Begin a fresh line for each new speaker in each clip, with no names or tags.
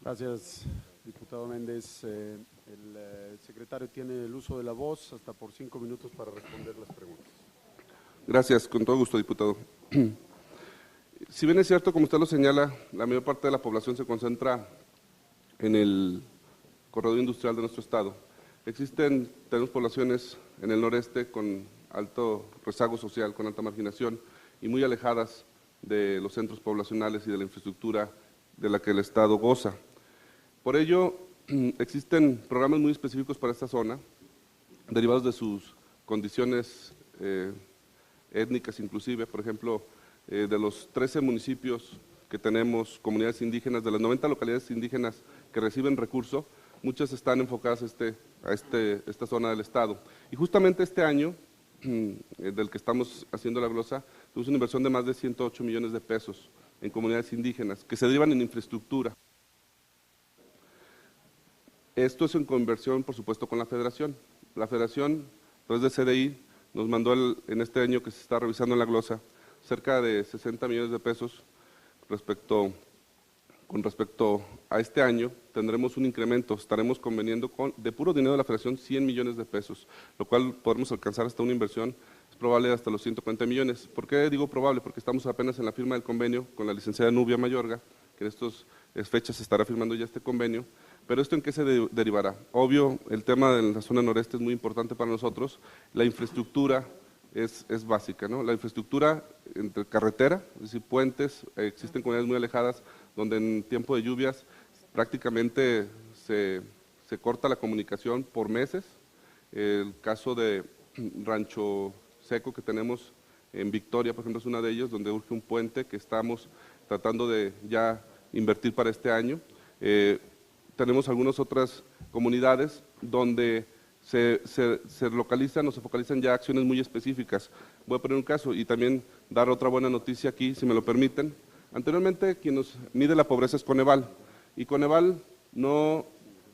Gracias, diputado Méndez. El secretario tiene el uso de la voz hasta por 5 minutos para responder las preguntas.
Gracias, con todo gusto, diputado. Si bien es cierto, como usted lo señala, la mayor parte de la población se concentra en el corredor industrial de nuestro estado. Tenemos poblaciones en el noreste con alto rezago social, con alta marginación y muy alejadas de los centros poblacionales y de la infraestructura de la que el estado goza. Por ello, existen programas muy específicos para esta zona, derivados de sus condiciones étnicas inclusive. Por ejemplo, de los 13 municipios que tenemos, comunidades indígenas, de las 90 localidades indígenas que reciben recurso, muchas están enfocadas a esta zona del estado. Y justamente este año, del que estamos haciendo la glosa, tuvimos una inversión de más de 108 millones de pesos en comunidades indígenas, que se derivan en infraestructura. Esto es en conversión, por supuesto, con la Federación. La Federación, a través de CDI, nos mandó en este año que se está revisando en la glosa, cerca de 60 millones de pesos. Con respecto a este año, tendremos un incremento, estaremos conveniendo de puro dinero de la Federación 100 millones de pesos, lo cual podremos alcanzar hasta una inversión, es probable, hasta los 140 millones. ¿Por qué digo probable? Porque estamos apenas en la firma del convenio con la licenciada Nubia Mayorga, que en estas fechas se estará firmando ya este convenio. Pero ¿esto en qué se derivará? Obvio, el tema de la zona noreste es muy importante para nosotros. La infraestructura es básica, ¿no? La infraestructura entre carretera, es decir, puentes, existen comunidades muy alejadas donde en tiempo de lluvias prácticamente se corta la comunicación por meses. El caso de Rancho Seco que tenemos en Victoria, por ejemplo, es una de ellos, donde urge un puente que estamos tratando de ya invertir para este año. Tenemos algunas otras comunidades donde se localizan o se focalizan ya acciones muy específicas. Voy a poner un caso y también dar otra buena noticia aquí, si me lo permiten. Anteriormente, quien nos mide la pobreza es Coneval, y Coneval no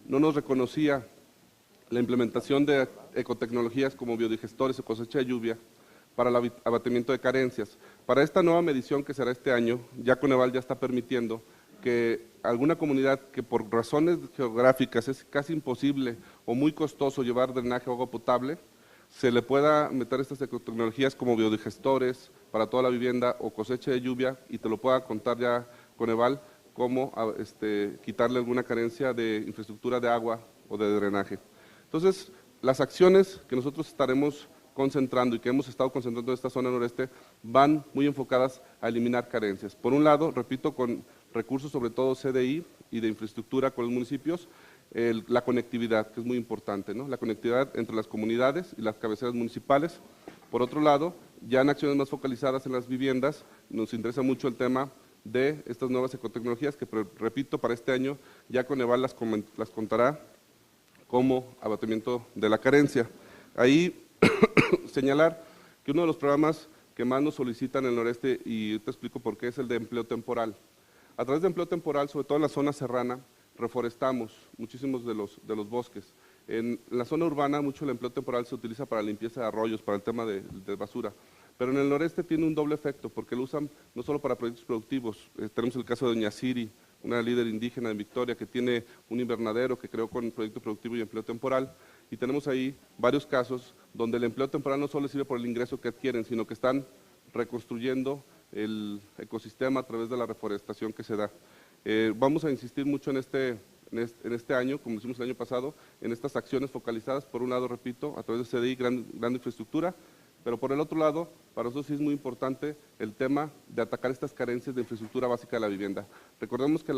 nos reconocía la implementación de ecotecnologías como biodigestores o cosecha de lluvia para el abatimiento de carencias. Para esta nueva medición que será este año, ya Coneval ya está permitiendo que alguna comunidad que por razones geográficas es casi imposible o muy costoso llevar drenaje o agua potable, se le pueda meter estas ecotecnologías como biodigestores para toda la vivienda o cosecha de lluvia, y te lo pueda contar ya Coneval como quitarle alguna carencia de infraestructura de agua o de drenaje. Entonces, las acciones que nosotros estaremos concentrando y que hemos estado concentrando en esta zona noreste van muy enfocadas a eliminar carencias. Por un lado, repito, con recursos sobre todo CDI y de infraestructura con los municipios, la conectividad, que es muy importante, ¿no? La conectividad entre las comunidades y las cabeceras municipales. Por otro lado, ya en acciones más focalizadas en las viviendas, nos interesa mucho el tema de estas nuevas ecotecnologías que, repito, para este año ya Coneval las contará como abatimiento de la carencia. Ahí señalar que uno de los programas que más nos solicitan en el noreste, y te explico por qué, es el de empleo temporal. A través de empleo temporal, sobre todo en la zona serrana, reforestamos muchísimos de los bosques. En la zona urbana, mucho el empleo temporal se utiliza para limpieza de arroyos, para el tema de basura. Pero en el noreste tiene un doble efecto, porque lo usan no solo para proyectos productivos. Tenemos el caso de doña Siri, una líder indígena en Victoria que tiene un invernadero que creó con proyecto productivo y empleo temporal. Y tenemos ahí varios casos donde el empleo temporal no solo sirve por el ingreso que adquieren, sino que están reconstruyendo el ecosistema a través de la reforestación que se da. Vamos a insistir mucho en este año, como hicimos el año pasado, en estas acciones focalizadas, por un lado, repito, a través de CDI, gran infraestructura, pero por el otro lado, para nosotros sí es muy importante el tema de atacar estas carencias de infraestructura básica de la vivienda. Recordemos que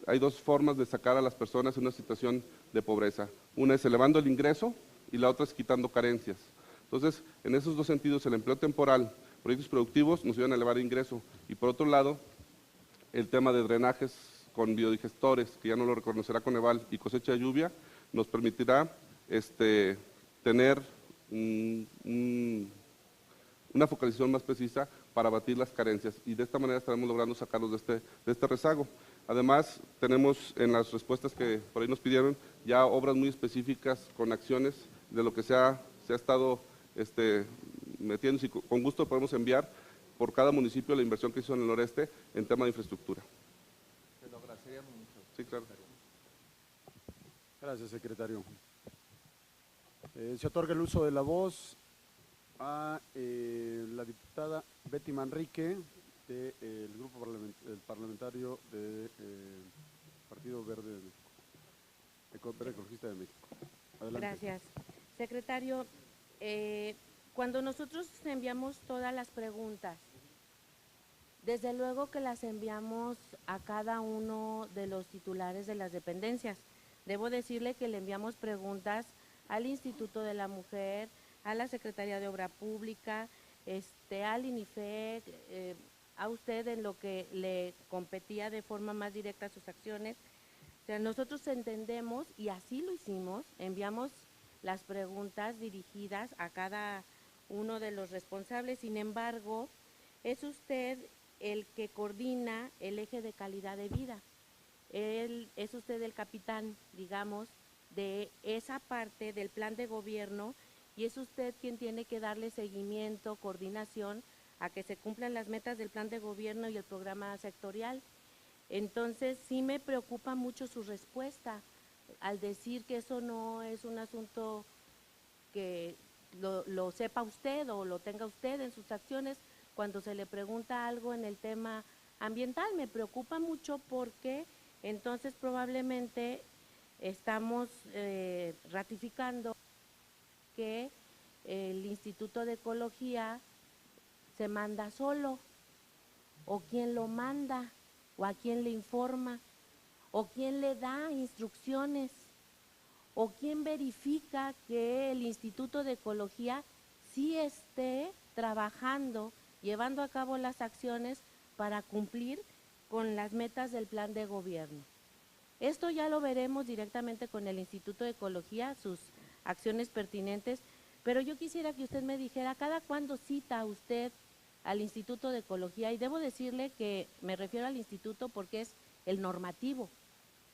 hay dos formas de sacar a las personas en una situación de pobreza. Una es elevando el ingreso y la otra es quitando carencias. Entonces, en esos dos sentidos, el empleo temporal, proyectos productivos nos ayudan a elevar el ingreso, y por otro lado, el tema de drenajes con biodigestores, que ya no lo reconocerá Coneval, y cosecha de lluvia, nos permitirá tener una focalización más precisa para abatir las carencias, y de esta manera estaremos logrando sacarlos de este rezago. Además, tenemos en las respuestas que por ahí nos pidieron ya obras muy específicas con acciones de lo que se ha estado metiendo, y con gusto podemos enviar por cada municipio la inversión que hizo en el noreste en tema de infraestructura.
Se lo agradeceríamos
Sí, claro.
Gracias, secretario. Se otorga el uso de la voz a la diputada Betty Manrique, del grupo parlamentario del Partido Verde de México, Verde Ecologista de México. Adelante.
Gracias. Secretario, cuando nosotros enviamos todas las preguntas, desde luego que las enviamos a cada uno de los titulares de las dependencias. Debo decirle que le enviamos preguntas al Instituto de la Mujer, a la Secretaría de Obra Pública, al INIFEC, a usted en lo que le competía de forma más directa a sus acciones. O sea, nosotros entendemos, y así lo hicimos, enviamos las preguntas dirigidas a cada uno de los responsables. Sin embargo, es usted el que coordina el eje de calidad de vida. Es usted el capitán, digamos, de esa parte del plan de gobierno, y es usted quien tiene que darle seguimiento, coordinación a que se cumplan las metas del plan de gobierno y el programa sectorial. Entonces, sí me preocupa mucho su respuesta al decir que eso no es un asunto que lo sepa usted o lo tenga usted en sus acciones cuando se le pregunta algo en el tema ambiental. Me preocupa mucho porque entonces probablemente estamos ratificando que el Instituto de Ecología se manda solo, o quién lo manda, o a quién le informa, o quién le da instrucciones, o quién verifica que el Instituto de Ecología sí esté trabajando, llevando a cabo las acciones para cumplir con las metas del plan de gobierno. Esto ya lo veremos directamente con el Instituto de Ecología, sus acciones pertinentes, pero yo quisiera que usted me dijera cada cuándo cita usted al Instituto de Ecología, y debo decirle que me refiero al instituto porque es el normativo.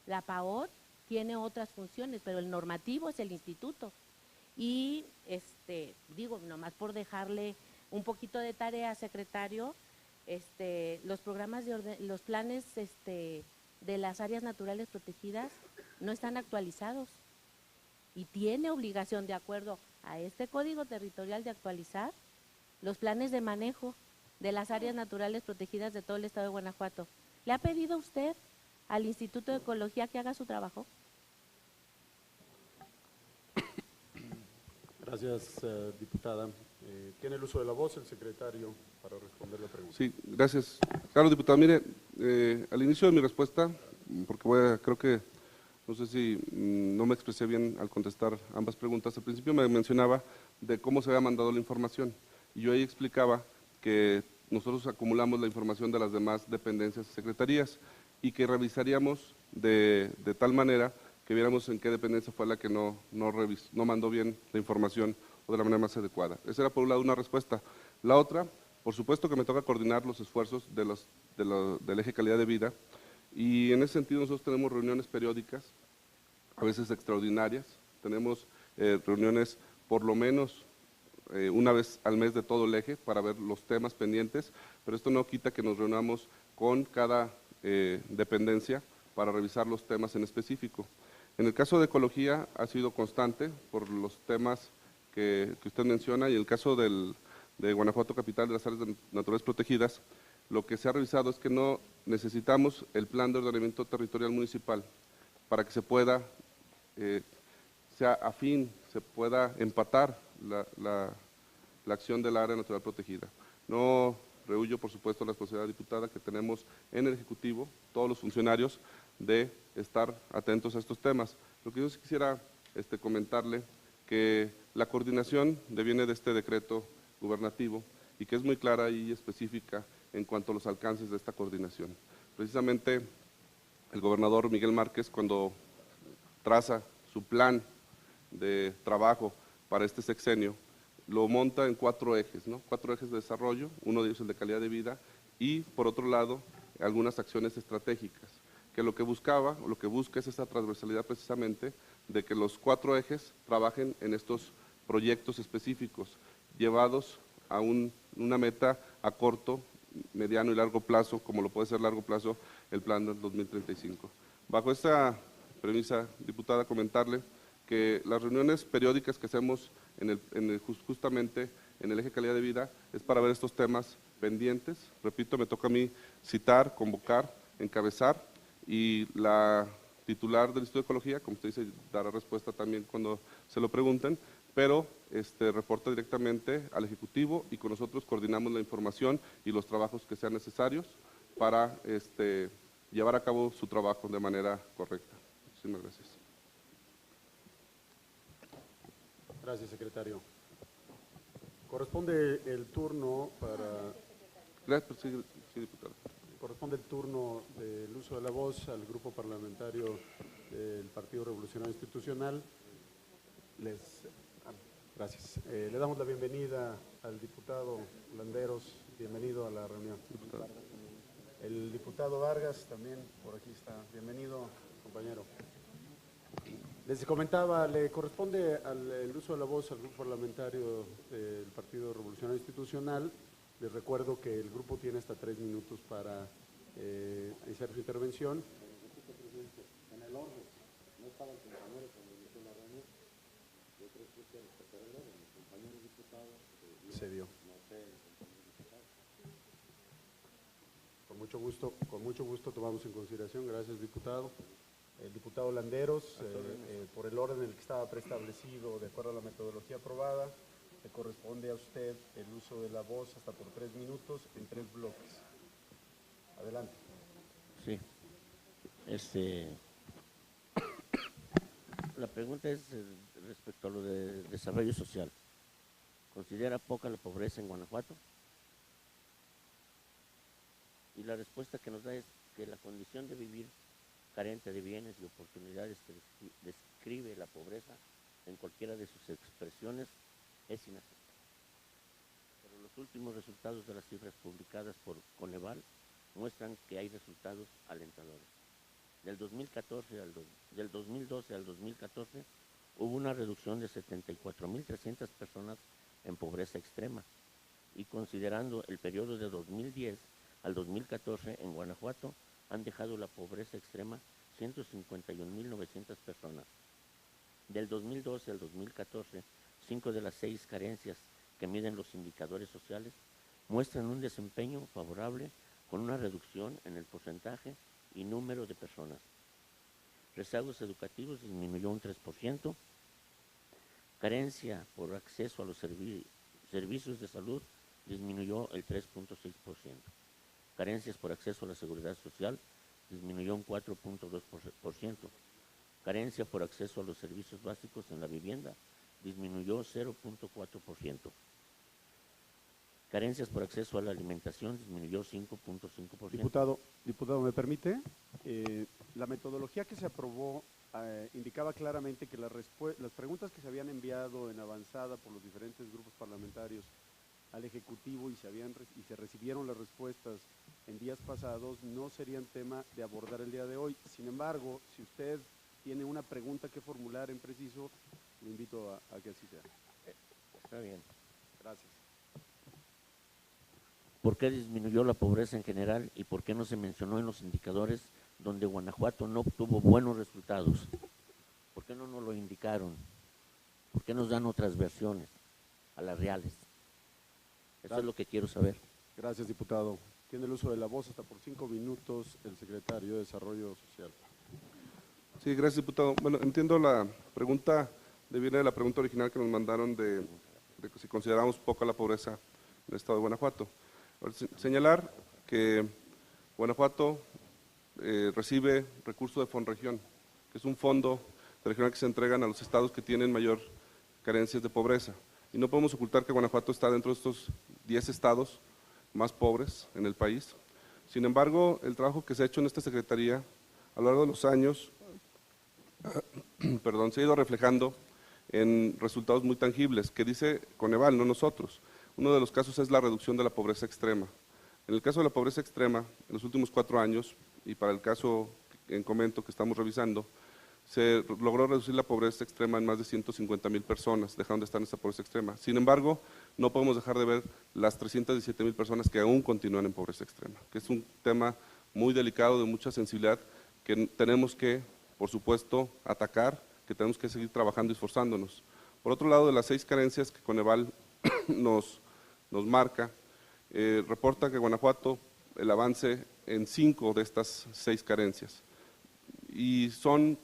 La PAOT tiene otras funciones, pero el normativo es el instituto. Y digo, nomás por dejarle un poquito de tarea, secretario, los programas los planes de las áreas naturales protegidas no están actualizados, y tiene obligación, de acuerdo a este Código Territorial, de actualizar los planes de manejo de las áreas naturales protegidas de todo el estado de Guanajuato. ¿Le ha pedido usted al Instituto de Ecología que haga su trabajo?
Gracias, diputada. Tiene el uso de la voz el secretario para responder la pregunta.
Sí, gracias. Claro, diputado, mire, al inicio de mi respuesta, porque creo que, no sé si no me expresé bien al contestar ambas preguntas, al principio me mencionaba de cómo se había mandado la información, y yo ahí explicaba que nosotros acumulamos la información de las demás dependencias y secretarías, y que revisaríamos de tal manera que viéramos en qué dependencia fue la que no mandó bien la información o de la manera más adecuada. Esa era por un lado una respuesta. La otra, por supuesto que me toca coordinar los esfuerzos del eje calidad de vida, y en ese sentido nosotros tenemos reuniones periódicas, a veces extraordinarias, tenemos reuniones por lo menos una vez al mes de todo el eje para ver los temas pendientes, pero esto no quita que nos reunamos con cada dependencia para revisar los temas en específico. En el caso de ecología ha sido constante por los temas que usted menciona, y el caso de Guanajuato Capital, de las áreas naturales protegidas, lo que se ha revisado es que no necesitamos el plan de ordenamiento territorial municipal para que se pueda, sea afín, se pueda empatar la acción del área natural protegida. No rehuyo, por supuesto, la responsabilidad diputada que tenemos en el Ejecutivo, todos los funcionarios, de estar atentos a estos temas. Lo que yo sí quisiera comentarle, que la coordinación deviene de este decreto gubernativo y que es muy clara y específica en cuanto a los alcances de esta coordinación. Precisamente el gobernador Miguel Márquez, cuando traza su plan de trabajo para este sexenio, lo monta en 4 ejes, ¿no? 4 ejes de desarrollo, uno de ellos el de calidad de vida, y por otro lado algunas acciones estratégicas, que lo que buscaba o lo que busca es esa transversalidad precisamente de que los 4 ejes trabajen en estos proyectos específicos, llevados a una meta a corto, mediano y largo plazo, como lo puede ser largo plazo el plan del 2035. Bajo esta premisa, diputada, comentarle que las reuniones periódicas que hacemos justamente en el eje calidad de vida es para ver estos temas pendientes. Repito, me toca a mí citar, convocar, encabezar, y la titular del Instituto de Ecología, como usted dice, dará respuesta también cuando se lo pregunten, pero reporta directamente al Ejecutivo y con nosotros coordinamos la información y los trabajos que sean necesarios para llevar a cabo su trabajo de manera correcta. Muchísimas gracias.
Gracias, secretario. Corresponde el turno para…
Gracias, sí, diputado.
Corresponde el turno del uso de la voz al Grupo Parlamentario del Partido Revolucionario Institucional. Gracias. Le damos la bienvenida al diputado Landeros. Bienvenido a la reunión.
Diputado.
El diputado Vargas también por aquí está. Bienvenido, compañero. Les comentaba, le corresponde el uso de la voz al Grupo Parlamentario del Partido Revolucionario Institucional. Les recuerdo que el grupo tiene hasta 3 minutos para iniciar su intervención. En el orden, no estaba el compañero cuando inició la reunión. Yo creo que por el orden, el compañero diputado se dio. No sé, el compañero diputado. Con mucho gusto tomamos en consideración. Gracias, diputado. El diputado Landeros, por el orden en el que estaba preestablecido, de acuerdo a la metodología aprobada, le corresponde a usted el uso de la voz hasta por 3 minutos en 3 bloques. Adelante.
Sí. La pregunta es respecto a lo de desarrollo social. ¿Considera poca la pobreza en Guanajuato? Y la respuesta que nos da es que la condición de vivir carente de bienes y oportunidades que describe la pobreza en cualquiera de sus expresiones es inaceptable. Pero los últimos resultados de las cifras publicadas por Coneval muestran que hay resultados alentadores. Del 2012 al 2014 hubo una reducción de 74.300 personas en pobreza extrema, y considerando el periodo de 2010 al 2014 en Guanajuato han dejado la pobreza extrema 151.900 personas. Del 2012 al 2014, 5 de las 6 carencias que miden los indicadores sociales muestran un desempeño favorable con una reducción en el porcentaje y número de personas. Rezagos educativos disminuyó un 3%, carencia por acceso a los servicios de salud disminuyó el 3.6%, carencias por acceso a la seguridad social disminuyó un 4.2%, carencia por acceso a los servicios básicos en la vivienda disminuyó 0.4%, carencias por acceso a la alimentación disminuyó 5.5%.
Diputado, ¿me permite? La metodología que se aprobó indicaba claramente que las preguntas que se habían enviado en avanzada por los diferentes grupos parlamentarios al Ejecutivo y se recibieron las respuestas en días pasados no serían tema de abordar el día de hoy. Sin embargo, si usted tiene una pregunta que formular en preciso, le invito a que así sea.
Está bien.
Gracias.
¿Por qué disminuyó la pobreza en general y por qué no se mencionó en los indicadores donde Guanajuato no obtuvo buenos resultados? ¿Por qué no nos lo indicaron? ¿Por qué nos dan otras versiones a las reales? Eso es lo que quiero saber.
Gracias, diputado. Tiene el uso de la voz hasta por 5 minutos el secretario de Desarrollo Social.
Sí, gracias, diputado. Bueno, entiendo la pregunta, viene de la pregunta original que nos mandaron de si consideramos poca la pobreza en el estado de Guanajuato. Señalar que Guanajuato recibe recursos de Fonregión, que es un fondo regional que se entregan a los estados que tienen mayor carencias de pobreza. Y no podemos ocultar que Guanajuato está dentro de estos 10 estados más pobres en el país. Sin embargo, el trabajo que se ha hecho en esta Secretaría a lo largo de los años se ha ido reflejando en resultados muy tangibles, que dice Coneval, no nosotros. Uno de los casos es la reducción de la pobreza extrema. En el caso de la pobreza extrema, en los últimos 4 años, y para el caso en comento que estamos revisando, se logró reducir la pobreza extrema en más de 150,000 personas, dejaron de estar en esa pobreza extrema. Sin embargo, no podemos dejar de ver las 317,000 personas que aún continúan en pobreza extrema, que es un tema muy delicado, de mucha sensibilidad, que tenemos que, por supuesto, atacar, que tenemos que seguir trabajando y esforzándonos. Por otro lado, de las 6 carencias que Coneval nos marca, reporta que Guanajuato el avance en 5 de estas 6 carencias. Y son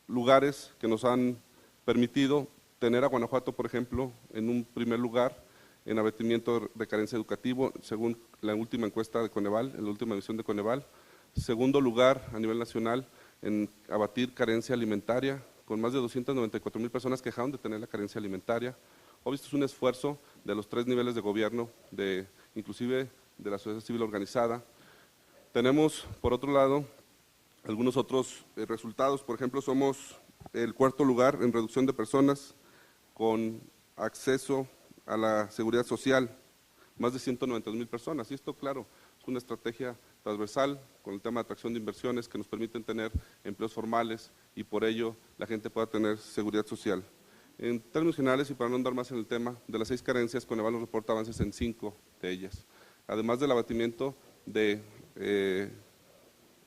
lugares que nos han permitido tener a Guanajuato, por ejemplo, en un primer lugar en abatimiento de carencia educativo, según la última encuesta de Coneval, en la última edición de Coneval. Segundo lugar a nivel nacional en abatir carencia alimentaria, con más de 294,000 personas que dejaron de tener la carencia alimentaria. Obvio, esto es un esfuerzo de los 3 niveles de gobierno, inclusive de la sociedad civil organizada. Tenemos, por otro lado, algunos otros resultados. Por ejemplo, somos el 4º lugar en reducción de personas con acceso a la seguridad social, más de 192,000 personas. Y esto, claro, es una estrategia transversal con el tema de atracción de inversiones que nos permiten tener empleos formales y por ello la gente pueda tener seguridad social. En términos generales, y para no andar más en el tema, de las 6 carencias, Coneval nos reporta avances en 5 de ellas. Además del abatimiento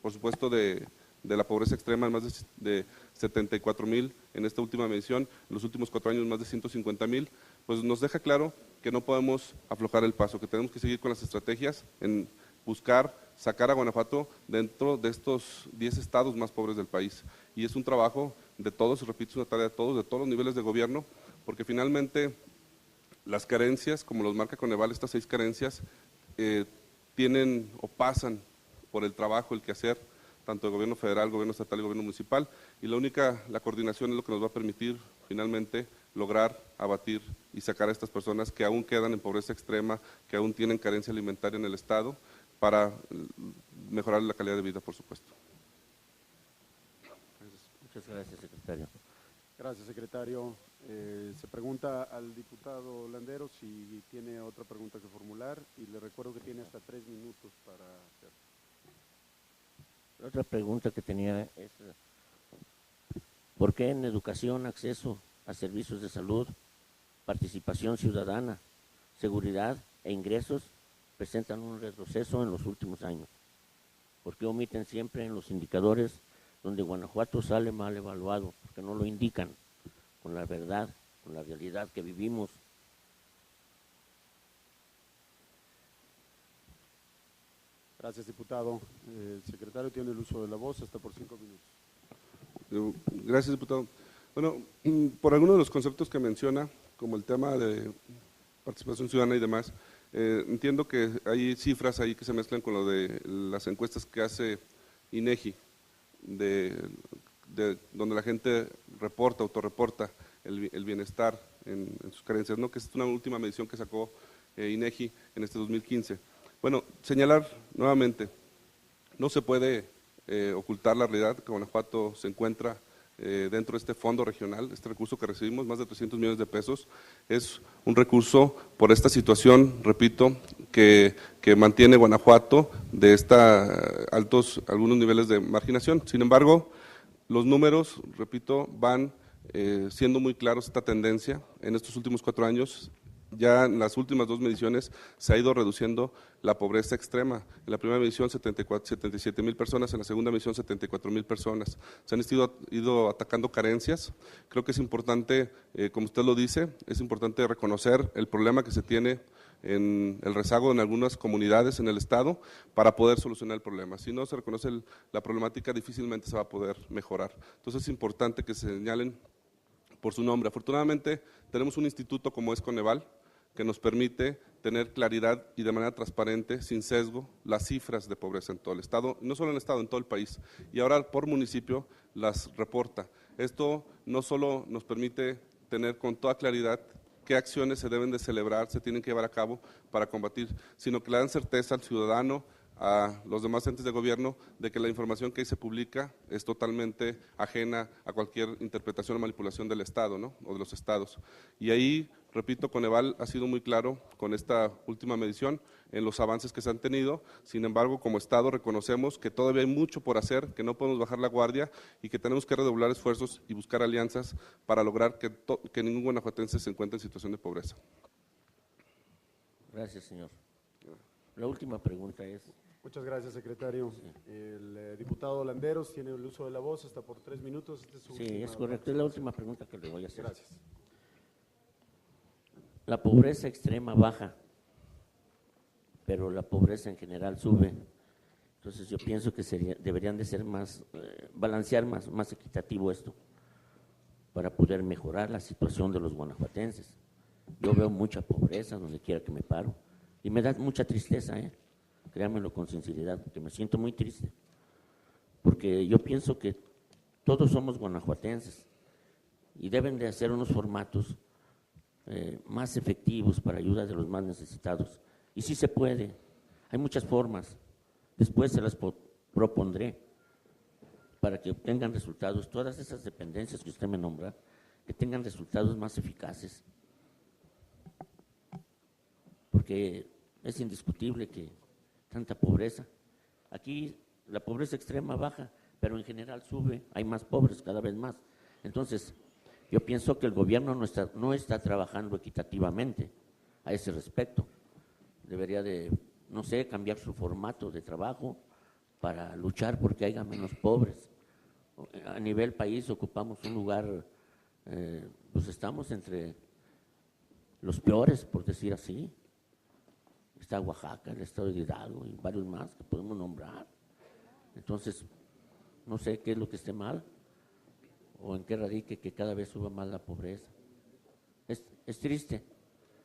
por supuesto, de la pobreza extrema, más de 74,000 en esta última medición, en los últimos 4 años más de 150,000, pues nos deja claro que no podemos aflojar el paso, que tenemos que seguir con las estrategias en buscar sacar a Guanajuato dentro de estos 10 estados más pobres del país. Y es un trabajo de todos, repito, es una tarea de todos los niveles de gobierno, porque finalmente las carencias, como los marca Coneval, estas 6 carencias, tienen o pasan por el trabajo, el quehacer, tanto del gobierno federal, gobierno estatal y gobierno municipal, y la coordinación es lo que nos va a permitir finalmente lograr abatir y sacar a estas personas que aún quedan en pobreza extrema, que aún tienen carencia alimentaria en el estado, para mejorar la calidad de vida, por supuesto.
Muchas gracias, secretario.
Gracias, secretario. Se pregunta al diputado Landero si tiene otra pregunta que formular y le recuerdo que tiene hasta 3 minutos para hacer.
La otra pregunta que tenía es, ¿por qué en educación, acceso a servicios de salud, participación ciudadana, seguridad e ingresos presentan un retroceso en los últimos años? ¿Por qué omiten siempre en los indicadores donde Guanajuato sale mal evaluado? ¿Por qué no lo indican con la verdad, con la realidad que vivimos?
Gracias, diputado. El secretario tiene el uso de la voz hasta por 5 minutos.
Gracias, diputado. Bueno, por algunos de los conceptos que menciona, como el tema de participación ciudadana y demás, entiendo que hay cifras ahí que se mezclan con lo de las encuestas que hace INEGI, donde la gente autorreporta el bienestar en sus carencias, ¿no? Que es una última medición que sacó INEGI en este 2015. Bueno, señalar nuevamente, no se puede ocultar la realidad que Guanajuato se encuentra dentro de este fondo regional. Este recurso que recibimos, más de 300 millones de pesos, es un recurso por esta situación, repito, que mantiene Guanajuato de algunos niveles de marginación. Sin embargo, los números, repito, van siendo muy claros esta tendencia. En estos últimos 4 años, ya en las últimas 2 mediciones se ha ido reduciendo la pobreza extrema. En la primera medición 77,000 personas, en la segunda medición 74,000 personas. Se han ido atacando carencias. Creo que es importante, como usted lo dice, es importante reconocer el problema que se tiene en el rezago en algunas comunidades en el estado para poder solucionar el problema. Si no se reconoce la problemática, difícilmente se va a poder mejorar. Entonces es importante que se señalen por su nombre. Afortunadamente tenemos un instituto como es Coneval, que nos permite tener claridad y de manera transparente, sin sesgo, las cifras de pobreza en todo el estado, no solo en el estado, en todo el país. Y ahora por municipio las reporta. Esto no solo nos permite tener con toda claridad qué acciones se deben de celebrar, se tienen que llevar a cabo para combatir, sino que le dan certeza al ciudadano, a los demás entes de gobierno, de que la información que ahí se publica es totalmente ajena a cualquier interpretación o manipulación del Estado, ¿no? O de los estados. Y ahí, repito, Coneval ha sido muy claro con esta última medición en los avances que se han tenido. Sin embargo, como Estado reconocemos que todavía hay mucho por hacer, que no podemos bajar la guardia y que tenemos que redoblar esfuerzos y buscar alianzas para lograr que ningún guanajuatense se encuentre en situación de pobreza.
Gracias, señor. La última pregunta es,
Muchas gracias, secretario. El diputado Landeros tiene el uso de la voz hasta por 3 minutos.
Sí, es correcto. Es la última pregunta que le voy a hacer.
Gracias.
La pobreza extrema baja, pero la pobreza en general sube. Entonces yo pienso que deberían de ser más, balancear más equitativo esto, para poder mejorar la situación de los guanajuatenses. Yo veo mucha pobreza donde quiera que me paro y me da mucha tristeza, créanmelo con sinceridad, porque me siento muy triste, porque yo pienso que todos somos guanajuatenses y deben de hacer unos formatos más efectivos para ayuda de los más necesitados. Y sí se puede, hay muchas formas, después se las propondré para que obtengan resultados, todas esas dependencias que usted me nombra, que tengan resultados más eficaces. Porque es indiscutible que tanta pobreza, aquí la pobreza extrema baja, pero en general sube, hay más pobres cada vez más. Entonces, yo pienso que el gobierno no está trabajando equitativamente a ese respecto. Debería de, no sé, cambiar su formato de trabajo para luchar porque haya menos pobres. A nivel país ocupamos un lugar, pues estamos entre los peores, por decir así. Está Oaxaca, el estado de Hidalgo y varios más que podemos nombrar. Entonces, no sé qué es lo que esté mal o en qué radique que cada vez suba más la pobreza. Es triste.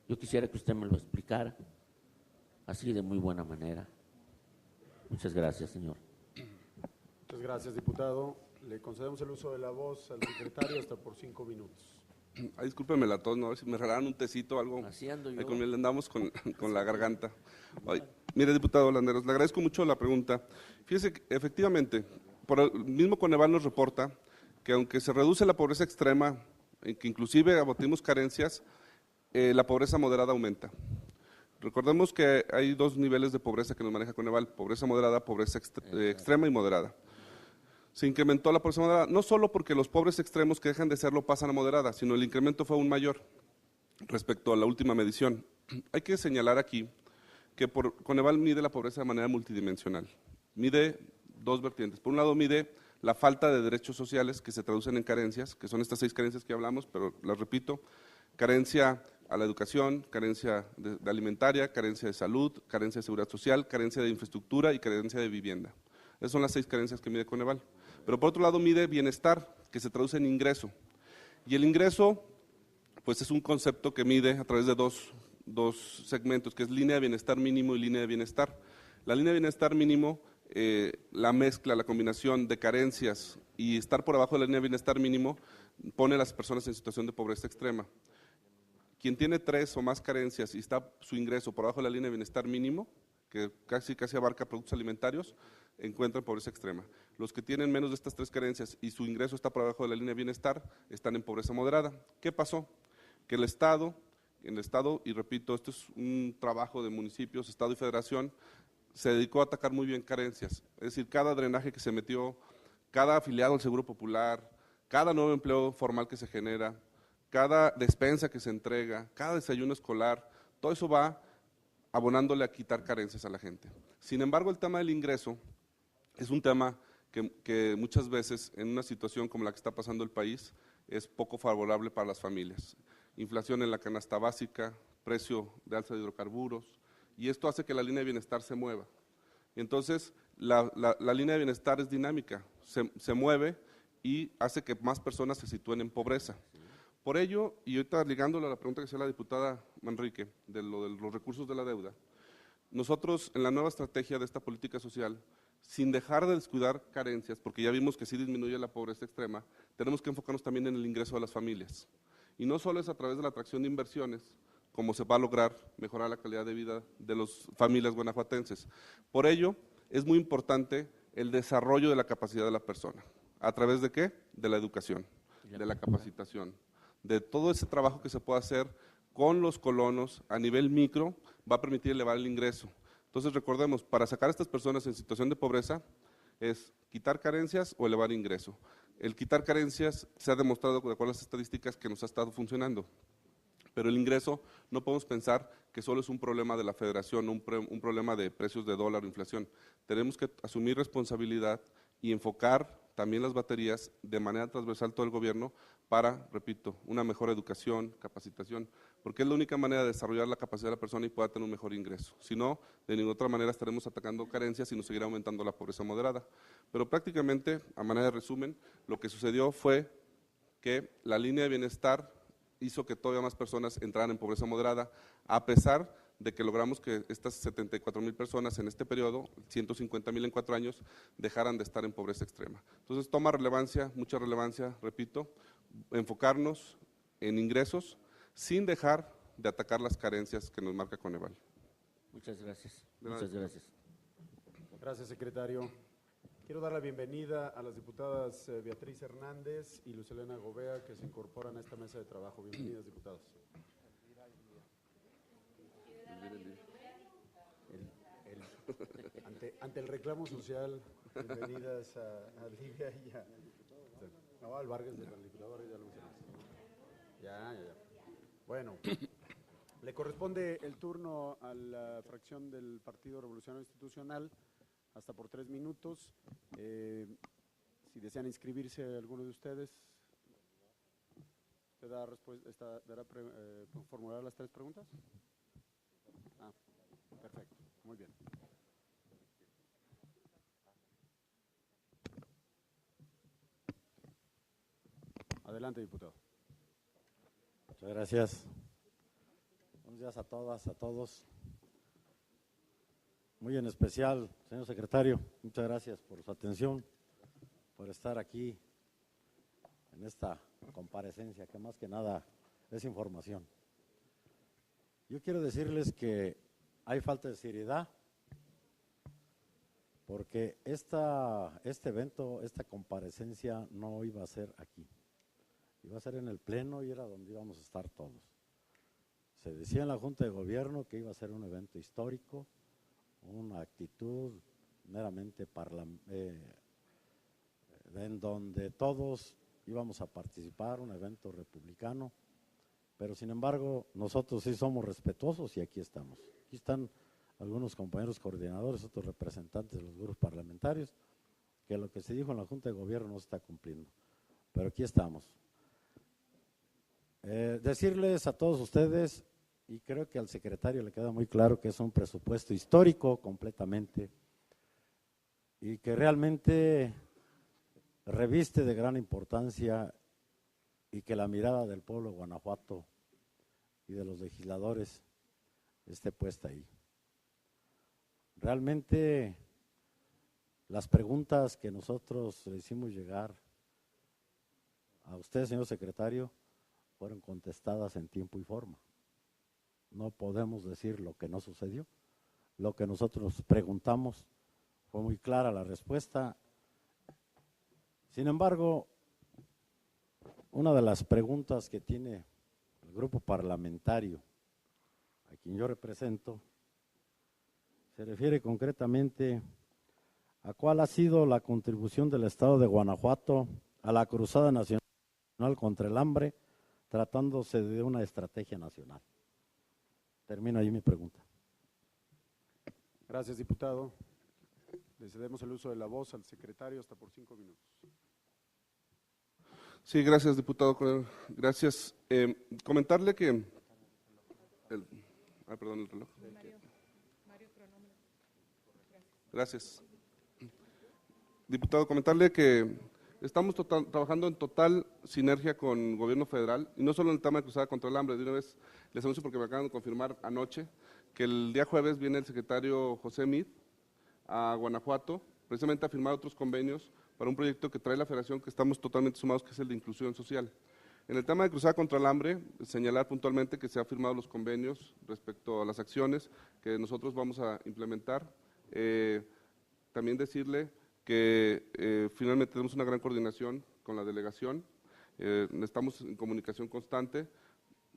Yo quisiera que usted me lo explicara así de muy buena manera. Muchas gracias, señor.
Muchas gracias, diputado. Le concedemos el uso de la voz al secretario hasta por 5 minutos.
Ay, discúlpeme la tos, ¿no? A ver si me regalaran un tecito o algo.
Así ando yo.
Ahí con él andamos con la garganta. Ay, mire, diputado Landeros, le agradezco mucho la pregunta. Fíjese que efectivamente, por el mismo Coneval nos reporta que aunque se reduce la pobreza extrema, que inclusive abatimos carencias, la pobreza moderada aumenta. Recordemos que hay 2 niveles de pobreza que nos maneja Coneval: pobreza moderada, pobreza extrema y moderada. Se incrementó la pobreza moderada, no solo porque los pobres extremos que dejan de serlo pasan a moderada, sino el incremento fue aún mayor respecto a la última medición. Hay que señalar aquí que Coneval mide la pobreza de manera multidimensional. Mide 2 vertientes. Por un lado, mide la falta de derechos sociales que se traducen en carencias, que son estas 6 carencias que hablamos, pero las repito: carencia a la educación, carencia de alimentaria, carencia de salud, carencia de seguridad social, carencia de infraestructura y carencia de vivienda. Esas son las 6 carencias que mide Coneval. Pero por otro lado mide bienestar, que se traduce en ingreso. Y el ingreso, pues es un concepto que mide a través de dos segmentos, que es línea de bienestar mínimo y línea de bienestar. La línea de bienestar mínimo, la mezcla, la combinación de carencias y estar por abajo de la línea de bienestar mínimo, pone a las personas en situación de pobreza extrema. Quien tiene 3 o más carencias y está su ingreso por abajo de la línea de bienestar mínimo, que casi abarca productos alimentarios, encuentran pobreza extrema. Los que tienen menos de estas 3 carencias y su ingreso está por abajo de la línea de bienestar, están en pobreza moderada. ¿Qué pasó? Que el Estado, y repito, esto es un trabajo de municipios, Estado y Federación, se dedicó a atacar muy bien carencias. Es decir, cada drenaje que se metió, cada afiliado al Seguro Popular, cada nuevo empleo formal que se genera, cada despensa que se entrega, cada desayuno escolar, todo eso va abonándole a quitar carencias a la gente. Sin embargo, el tema del ingreso es un tema que muchas veces en una situación como la que está pasando el país es poco favorable para las familias. Inflación en la canasta básica, precio de alza de hidrocarburos, y esto hace que la línea de bienestar se mueva. Entonces, la línea de bienestar es dinámica, se mueve y hace que más personas se sitúen en pobreza. Por ello, y ahorita ligándolo a la pregunta que hacía la diputada Manrique, de los recursos de la deuda, nosotros en la nueva estrategia de esta política social, sin dejar de descuidar carencias, porque ya vimos que sí disminuye la pobreza extrema, tenemos que enfocarnos también en el ingreso de las familias. Y no solo es a través de la atracción de inversiones, como se va a lograr mejorar la calidad de vida de las familias guanajuatenses. Por ello, es muy importante el desarrollo de la capacidad de la persona. ¿A través de qué? De la educación, de la capacitación, de todo ese trabajo que se puede hacer con los colonos a nivel micro, va a permitir elevar el ingreso. Entonces recordemos, para sacar a estas personas en situación de pobreza, es quitar carencias o elevar ingreso. El quitar carencias se ha demostrado de acuerdo a las estadísticas que nos ha estado funcionando, pero el ingreso no podemos pensar que solo es un problema de la federación, un problema de precios de dólar o inflación. Tenemos que asumir responsabilidad y enfocar también las baterías de manera transversal todo el gobierno para, repito, una mejor educación, capacitación, porque es la única manera de desarrollar la capacidad de la persona y pueda tener un mejor ingreso. Si no, de ninguna otra manera estaremos atacando carencias y nos seguirá aumentando la pobreza moderada. Pero prácticamente, a manera de resumen, lo que sucedió fue que la línea de bienestar hizo que todavía más personas entraran en pobreza moderada, a pesar de que logramos que estas 74,000 personas en este periodo, 150,000 en 4 años, dejaran de estar en pobreza extrema. Entonces toma relevancia, mucha relevancia, repito, enfocarnos en ingresos sin dejar de atacar las carencias que nos marca Coneval.
Muchas gracias.
De nada.
Muchas gracias.
Gracias, secretario. Quiero dar la bienvenida a las diputadas Beatriz Hernández y Lucelena Gobea, que se incorporan a esta mesa de trabajo. Bienvenidas, diputadas. Ante el reclamo social, bienvenidas a Livia y a no, al Vargas, de la diputadora, ya lo mencionaste. Ya. Bueno, le corresponde el turno a la fracción del Partido Revolucionario Institucional, hasta por 3 minutos. Si desean inscribirse alguno de ustedes, ¿usted formular las 3 preguntas? Ah, perfecto, muy bien. Adelante, diputado.
Muchas gracias. Buenos días a todas, a todos. Muy en especial, señor secretario, muchas gracias por su atención, por estar aquí en esta comparecencia, que más que nada es información. Yo quiero decirles que hay falta de seriedad, porque este evento, esta comparecencia no iba a ser aquí, iba a ser en el Pleno y era donde íbamos a estar todos. Se decía en la Junta de Gobierno que iba a ser un evento histórico, una actitud meramente en donde todos íbamos a participar, un evento republicano, pero sin embargo nosotros sí somos respetuosos y aquí estamos. Aquí están algunos compañeros coordinadores, otros representantes de los grupos parlamentarios, que lo que se dijo en la Junta de Gobierno no se está cumpliendo, pero aquí estamos. Decirles a todos ustedes, y creo que al secretario le queda muy claro que es un presupuesto histórico completamente y que realmente reviste de gran importancia y que la mirada del pueblo de Guanajuato y de los legisladores esté puesta ahí. Realmente las preguntas que nosotros le hicimos llegar a usted, señor secretario, fueron contestadas en tiempo y forma. No podemos decir lo que no sucedió. Lo que nosotros preguntamos fue muy clara la respuesta. Sin embargo, una de las preguntas que tiene el grupo parlamentario a quien yo represento se refiere concretamente a cuál ha sido la contribución del Estado de Guanajuato a la Cruzada Nacional contra el Hambre, tratándose de una estrategia nacional. Termino ahí mi pregunta.
Gracias, diputado. Le cedemos el uso de la voz al secretario hasta por 5 minutos.
Sí, gracias, diputado. Gracias. Comentarle que… perdón, el reloj. Mario cronómetro. Gracias. Diputado, comentarle que estamos trabajando en total sinergia con el gobierno federal, y no solo en el tema de Cruzada contra el Hambre. De una vez les anuncio, porque me acaban de confirmar anoche, que el día jueves viene el secretario José Mid a Guanajuato, precisamente a firmar otros convenios para un proyecto que trae la federación, que estamos totalmente sumados, que es el de inclusión social. En el tema de Cruzada contra el Hambre, señalar puntualmente que se han firmado los convenios respecto a las acciones que nosotros vamos a implementar. También decirle que finalmente tenemos una gran coordinación con la delegación, estamos en comunicación constante.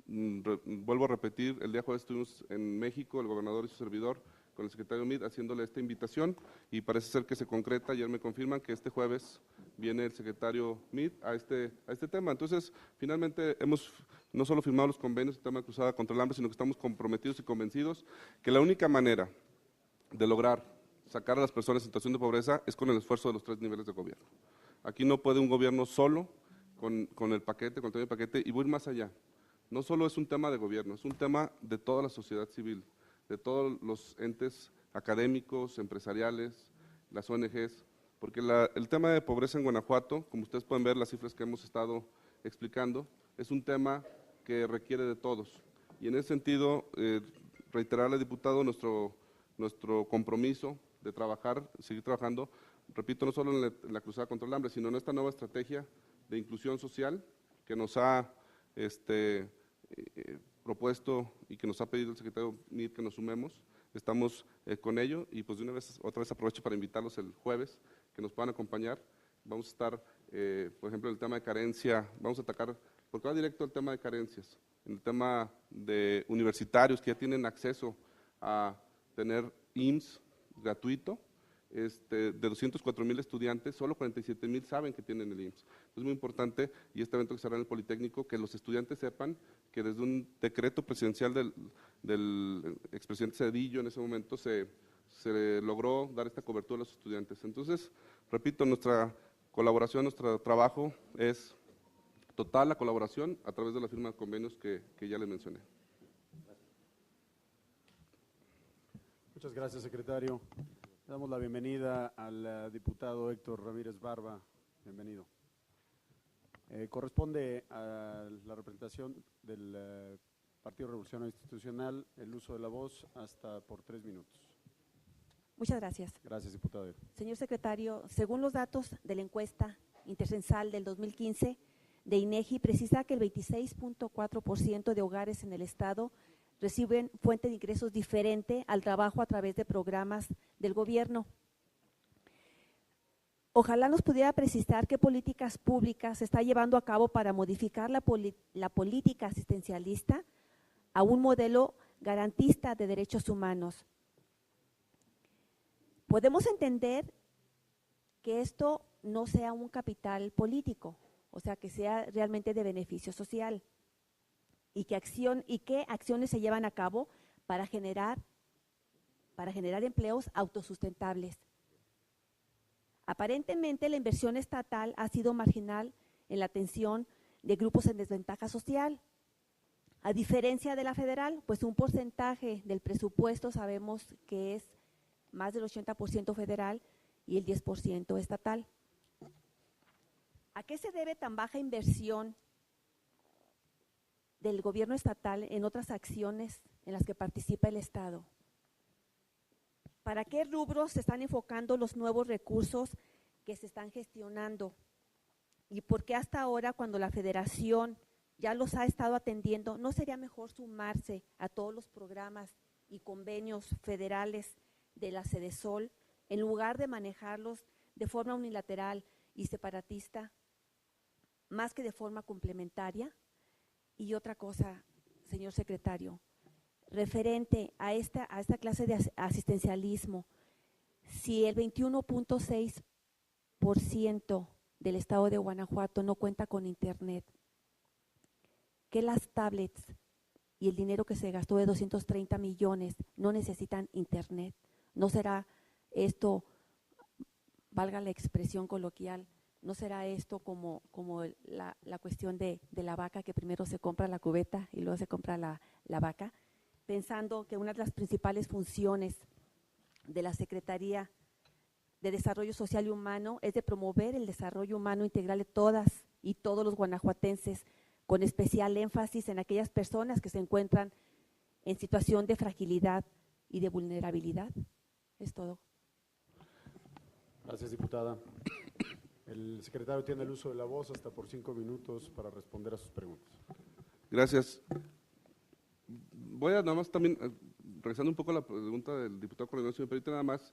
Vuelvo a repetir, el día jueves estuvimos en México, el gobernador y su servidor, con el secretario Meade haciéndole esta invitación y parece ser que se concreta. Ayer me confirman que este jueves viene el secretario Meade a este tema. Entonces, finalmente hemos no solo firmado los convenios del tema de Cruzada contra el Hambre, sino que estamos comprometidos y convencidos que la única manera de lograr sacar a las personas en situación de pobreza es con el esfuerzo de los 3 niveles de gobierno. Aquí no puede un gobierno solo con el paquete, con el tema del paquete, y voy a ir más allá. No solo es un tema de gobierno, es un tema de toda la sociedad civil, de todos los entes académicos, empresariales, las ONGs, porque el tema de pobreza en Guanajuato, como ustedes pueden ver las cifras que hemos estado explicando, es un tema que requiere de todos. Y en ese sentido, reiterarle, diputado, nuestro compromiso de trabajar, seguir trabajando, repito, no solo en la Cruzada contra el Hambre, sino en esta nueva estrategia de inclusión social que nos ha propuesto y que nos ha pedido el secretario Meade que nos sumemos. Estamos con ello y pues de una vez, otra vez aprovecho para invitarlos el jueves, que nos puedan acompañar. Vamos a estar, por ejemplo, en el tema de carencia, vamos a atacar, porque va directo al tema de carencias, en el tema de universitarios que ya tienen acceso a tener IMSS gratuito, de 204,000 estudiantes, solo 47,000 saben que tienen el IMSS. Es muy importante, y este evento que será en el Politécnico, que los estudiantes sepan que desde un decreto presidencial del expresidente Zedillo en ese momento se logró dar esta cobertura a los estudiantes. Entonces, repito, nuestra colaboración, nuestro trabajo es total, la colaboración a través de la firma de convenios que ya les mencioné.
Muchas gracias, secretario. Le damos la bienvenida al diputado Héctor Ramírez Barba. Bienvenido. Corresponde a la representación del Partido Revolucionario Institucional el uso de la voz hasta por 3 minutos.
Muchas gracias.
Gracias, diputado.
Señor secretario, según los datos de la encuesta intercensal del 2015 de INEGI, precisa que el 26.4% de hogares en el Estado reciben fuente de ingresos diferente al trabajo a través de programas del gobierno. Ojalá nos pudiera precisar qué políticas públicas se está llevando a cabo para modificar la política asistencialista a un modelo garantista de derechos humanos. Podemos entender que esto no sea un capital político, o sea, que sea realmente de beneficio social, y qué acciones se llevan a cabo para generar empleos autosustentables. Aparentemente, la inversión estatal ha sido marginal en la atención de grupos en desventaja social. A diferencia de la federal, pues un porcentaje del presupuesto sabemos que es más del 80% federal y el 10% estatal. ¿A qué se debe tan baja inversión del gobierno estatal en otras acciones en las que participa el Estado? ¿Para qué rubros se están enfocando los nuevos recursos que se están gestionando? ¿Y por qué hasta ahora, cuando la Federación ya los ha estado atendiendo, no sería mejor sumarse a todos los programas y convenios federales de la Sedesol en lugar de manejarlos de forma unilateral y separatista, más que de forma complementaria? Y otra cosa, señor secretario, referente a esta clase de asistencialismo, si el 21.6% del estado de Guanajuato no cuenta con internet, ¿que las tablets y el dinero que se gastó de 230 millones no necesitan internet? ¿No será esto, valga la expresión coloquial, no será esto como la cuestión de la vaca, que primero se compra la cubeta y luego se compra la vaca? Pensando que una de las principales funciones de la Secretaría de Desarrollo Social y Humano es de promover el desarrollo humano integral de todas y todos los guanajuatenses, con especial énfasis en aquellas personas que se encuentran en situación de fragilidad y de vulnerabilidad. Es todo.
Gracias, diputada. El secretario tiene el uso de la voz hasta por 5 minutos para responder a sus preguntas.
Gracias. Voy a nada más también, regresando un poco a la pregunta del diputado coordinador, si me permite nada más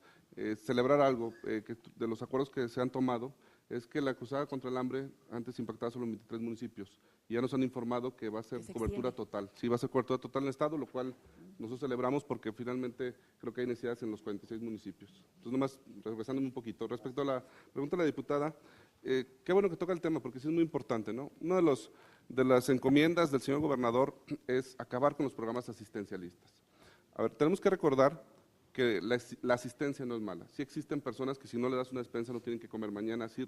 celebrar algo, que de los acuerdos que se han tomado, es que la Cruzada contra el Hambre antes impactaba solo en 23 municipios y ya nos han informado que va a ser cobertura total. Sí, va a ser cobertura total en el Estado, lo cual Nosotros celebramos porque finalmente creo que hay necesidades en los 46 municipios. Entonces, nomás regresándome un poquito, respecto a la pregunta de la diputada, qué bueno que toca el tema, porque sí es muy importante, ¿no? Una de las encomiendas del señor gobernador es acabar con los programas asistencialistas. A ver, tenemos que recordar que la asistencia no es mala. Sí existen personas que si no le das una despensa no tienen que comer mañana, sí,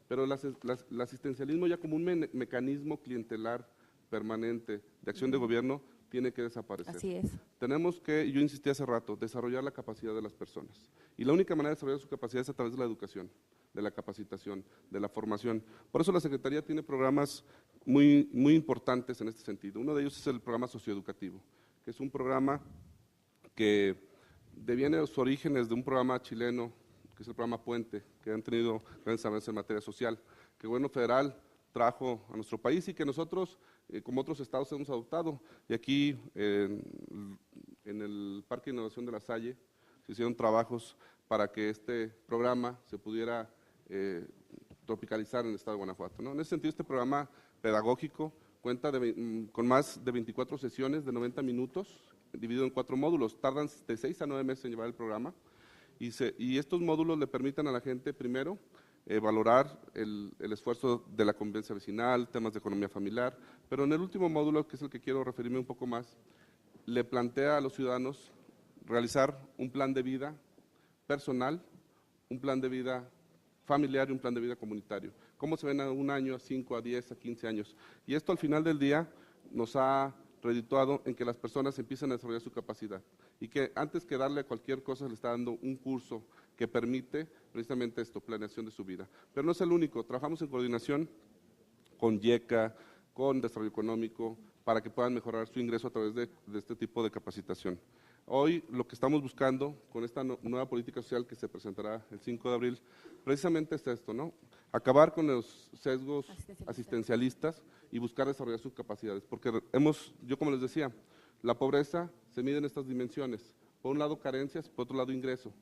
pero el asistencialismo ya como un mecanismo clientelar permanente de acción de gobierno tiene que desaparecer.
Así es.
Tenemos que, yo insistí hace rato, desarrollar la capacidad de las personas. Y la única manera de desarrollar su capacidad es a través de la educación, de la capacitación, de la formación. Por eso la Secretaría tiene programas muy importantes en este sentido. Uno de ellos es el programa socioeducativo, que es un programa que deviene de sus orígenes de un programa chileno, que es el programa Puente, que han tenido grandes avances en materia social, que el gobierno federal trajo a nuestro país y que nosotros, como otros estados, hemos adoptado. Y aquí, en el Parque de Innovación de La Salle, se hicieron trabajos para que este programa se pudiera tropicalizar en el estado de Guanajuato, ¿no? En ese sentido, este programa pedagógico cuenta con más de 24 sesiones de 90 minutos, dividido en 4 módulos. Tardan de 6 a 9 meses en llevar el programa y estos módulos le permiten a la gente, primero, valorar el esfuerzo de la convivencia vecinal, temas de economía familiar, pero en el último módulo, que es el que quiero referirme un poco más, le plantea a los ciudadanos realizar un plan de vida personal, un plan de vida familiar y un plan de vida comunitario. ¿Cómo se ven a un año, a 5, a 10, a 15 años? Y esto al final del día nos ha redituado en que las personas empiecen a desarrollar su capacidad y que antes que darle cualquier cosa le está dando un curso que permite precisamente esto, planeación de su vida. Pero no es el único, trabajamos en coordinación con IECA, con Desarrollo Económico, para que puedan mejorar su ingreso a través de este tipo de capacitación. Hoy lo que estamos buscando con esta nueva política social que se presentará el 5 de abril, precisamente es esto, ¿no? Acabar con los sesgos asistencialistas y buscar desarrollar sus capacidades, porque yo como les decía, la pobreza se mide en estas dimensiones, por un lado carencias, por otro lado ingreso.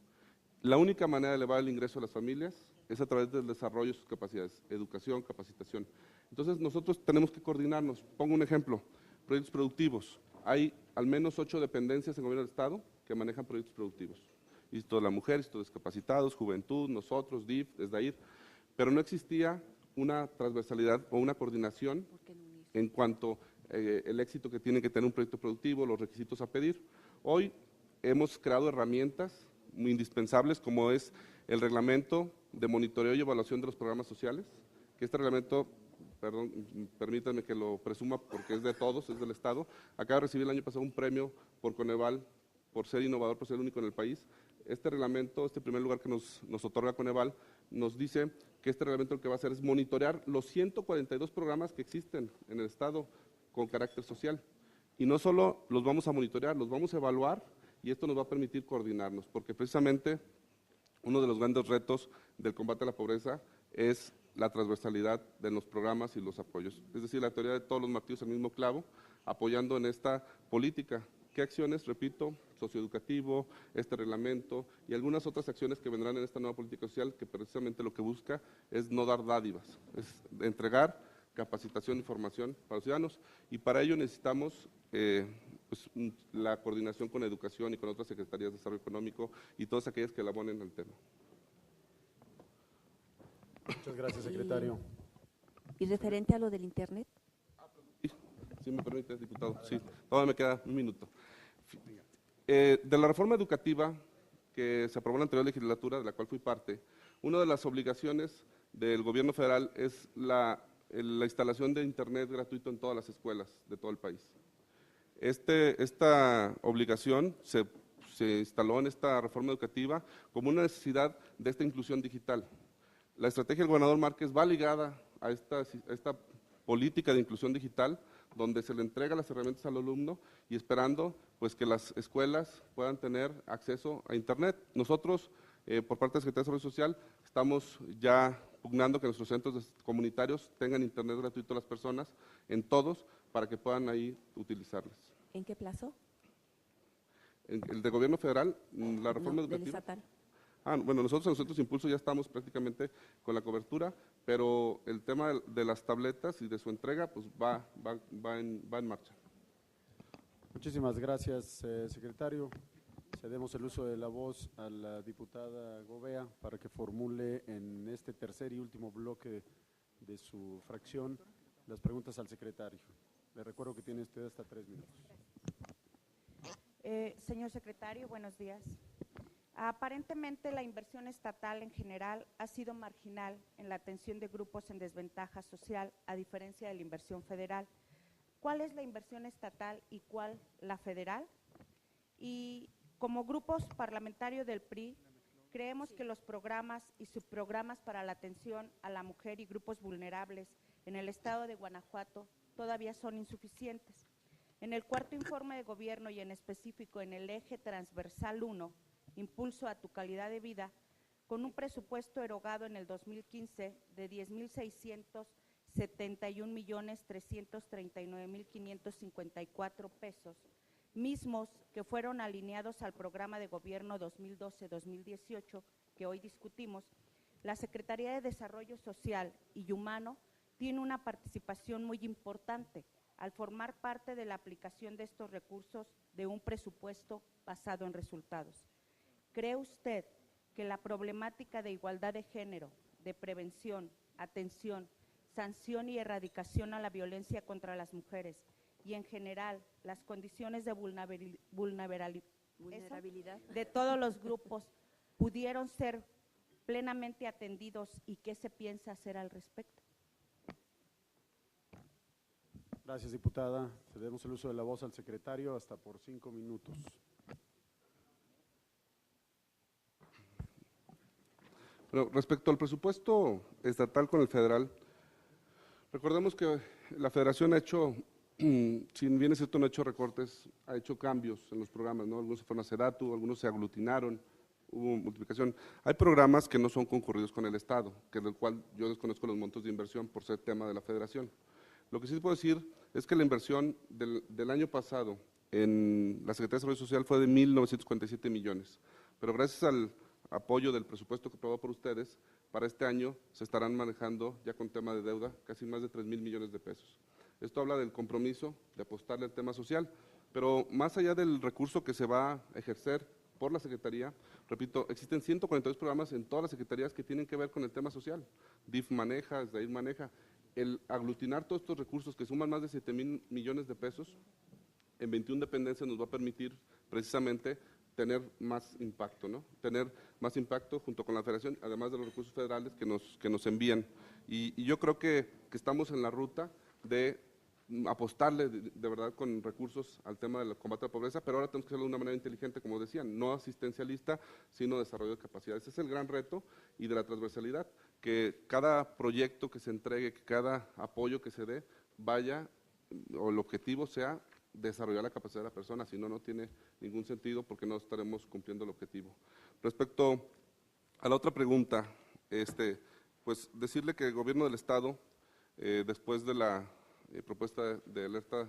La única manera de elevar el ingreso de las familias es a través del desarrollo de sus capacidades, educación, capacitación. Entonces nosotros tenemos que coordinarnos. Pongo un ejemplo, proyectos productivos. Hay al menos 8 dependencias en el gobierno del Estado que manejan proyectos productivos. Instituto de la Mujer, Instituto de Discapacitados, Juventud, nosotros, DIF, ESDAIR, pero no existía una transversalidad o una coordinación en cuanto el éxito que tiene que tener un proyecto productivo, los requisitos a pedir. Hoy hemos creado herramientas muy indispensables como es el reglamento de monitoreo y evaluación de los programas sociales, que este reglamento, perdón, permítanme que lo presuma porque es de todos, es del Estado, acaba de recibir el año pasado un premio por Coneval, por ser innovador, por ser el único en el país. Este reglamento, este primer lugar que nos otorga Coneval, nos dice que este reglamento lo que va a hacer es monitorear los 142 programas que existen en el Estado con carácter social. Y no solo los vamos a monitorear, los vamos a evaluar y esto nos va a permitir coordinarnos, porque precisamente uno de los grandes retos del combate a la pobreza es la transversalidad de los programas y los apoyos. Es decir, la teoría de todos los martillos al mismo clavo, apoyando en esta política. ¿Qué acciones? Repito, socioeducativo, este reglamento y algunas otras acciones que vendrán en esta nueva política social que precisamente lo que busca es no dar dádivas, es entregar capacitación y formación para los ciudadanos y para ello necesitamos pues, la coordinación con educación y con otras secretarías de desarrollo económico y todas aquellas que elaboren el tema.
Muchas gracias, secretario.
¿Y referente a lo del Internet?
Sí, me permite, diputado. Sí, todavía me queda un minuto. De la reforma educativa que se aprobó en la anterior legislatura, de la cual fui parte, una de las obligaciones del gobierno federal es la instalación de Internet gratuito en todas las escuelas de todo el país. Esta obligación se instaló en esta reforma educativa como una necesidad de esta inclusión digital. La estrategia del gobernador Márquez va ligada a esta política de inclusión digital, donde se le entrega las herramientas al alumno y esperando pues que las escuelas puedan tener acceso a Internet. Nosotros, por parte de la Secretaría de Desarrollo Social, estamos ya pugnando que nuestros centros comunitarios tengan Internet gratuito a las personas, en todos, para que puedan ahí utilizarlas.
¿En qué plazo?
El de gobierno federal, la reforma
Del
educativa.
estatal.
Bueno, nosotros en Centros Impulso ya estamos prácticamente con la cobertura, pero el tema de las tabletas y de su entrega pues va en marcha.
Muchísimas gracias, secretario. Cedemos el uso de la voz a la diputada Gobea para que formule en este tercer y último bloque de su fracción las preguntas al secretario. Le recuerdo que tiene usted hasta 3 minutos.
Señor secretario, buenos días. Aparentemente la inversión estatal en general ha sido marginal en la atención de grupos en desventaja social, a diferencia de la inversión federal. ¿Cuál es la inversión estatal y cuál la federal? Y como grupos parlamentarios del PRI, creemos que los programas y subprogramas para la atención a la mujer y grupos vulnerables en el estado de Guanajuato todavía son insuficientes. En el cuarto informe de gobierno y en específico en el eje transversal 1, Impulso a tu calidad de vida, con un presupuesto erogado en el 2015 de 10,671,339,554 pesos, mismos que fueron alineados al programa de gobierno 2012-2018 que hoy discutimos, la Secretaría de Desarrollo Social y Humano tiene una participación muy importante al formar parte de la aplicación de estos recursos de un presupuesto basado en resultados. ¿Cree usted que la problemática de igualdad de género, de prevención, atención, sanción y erradicación a la violencia contra las mujeres y en general las condiciones de vulnerabilidad de todos los grupos pudieron ser plenamente atendidos y qué se piensa hacer al respecto?
Gracias, diputada. Cedemos el uso de la voz al secretario hasta por 5 minutos.
Bueno, respecto al presupuesto estatal con el federal, recordemos que la federación ha hecho, si bien es cierto no ha hecho recortes, ha hecho cambios en los programas, ¿no? Algunos se fueron a Sedatu, algunos se aglutinaron, hubo multiplicación. Hay programas que no son concurridos con el Estado, que del cual yo desconozco los montos de inversión por ser tema de la federación. Lo que sí puedo decir es que la inversión del año pasado en la Secretaría de Desarrollo Social fue de 1,947 millones, pero gracias al apoyo del presupuesto que aprobó por ustedes, para este año se estarán manejando, ya con tema de deuda, casi más de 3,000 millones de pesos. Esto habla del compromiso de apostarle al tema social, pero más allá del recurso que se va a ejercer por la Secretaría, repito, existen 142 programas en todas las secretarías que tienen que ver con el tema social. DIF maneja, SDAIR maneja. El aglutinar todos estos recursos que suman más de 7,000 millones de pesos en 21 dependencias nos va a permitir precisamente tener más impacto, ¿no? Tener más impacto junto con la federación, además de los recursos federales que nos envían. Y yo creo que estamos en la ruta de apostarle de verdad con recursos al tema del combate a la pobreza, pero ahora tenemos que hacerlo de una manera inteligente, como decían, no asistencialista, sino desarrollo de capacidades. Ese es el gran reto y de la transversalidad, que cada proyecto que se entregue, que cada apoyo que se dé, vaya, o el objetivo sea desarrollar la capacidad de la persona, si no, no tiene ningún sentido porque no estaremos cumpliendo el objetivo. Respecto a la otra pregunta, pues decirle que el gobierno del Estado, después de la propuesta de alerta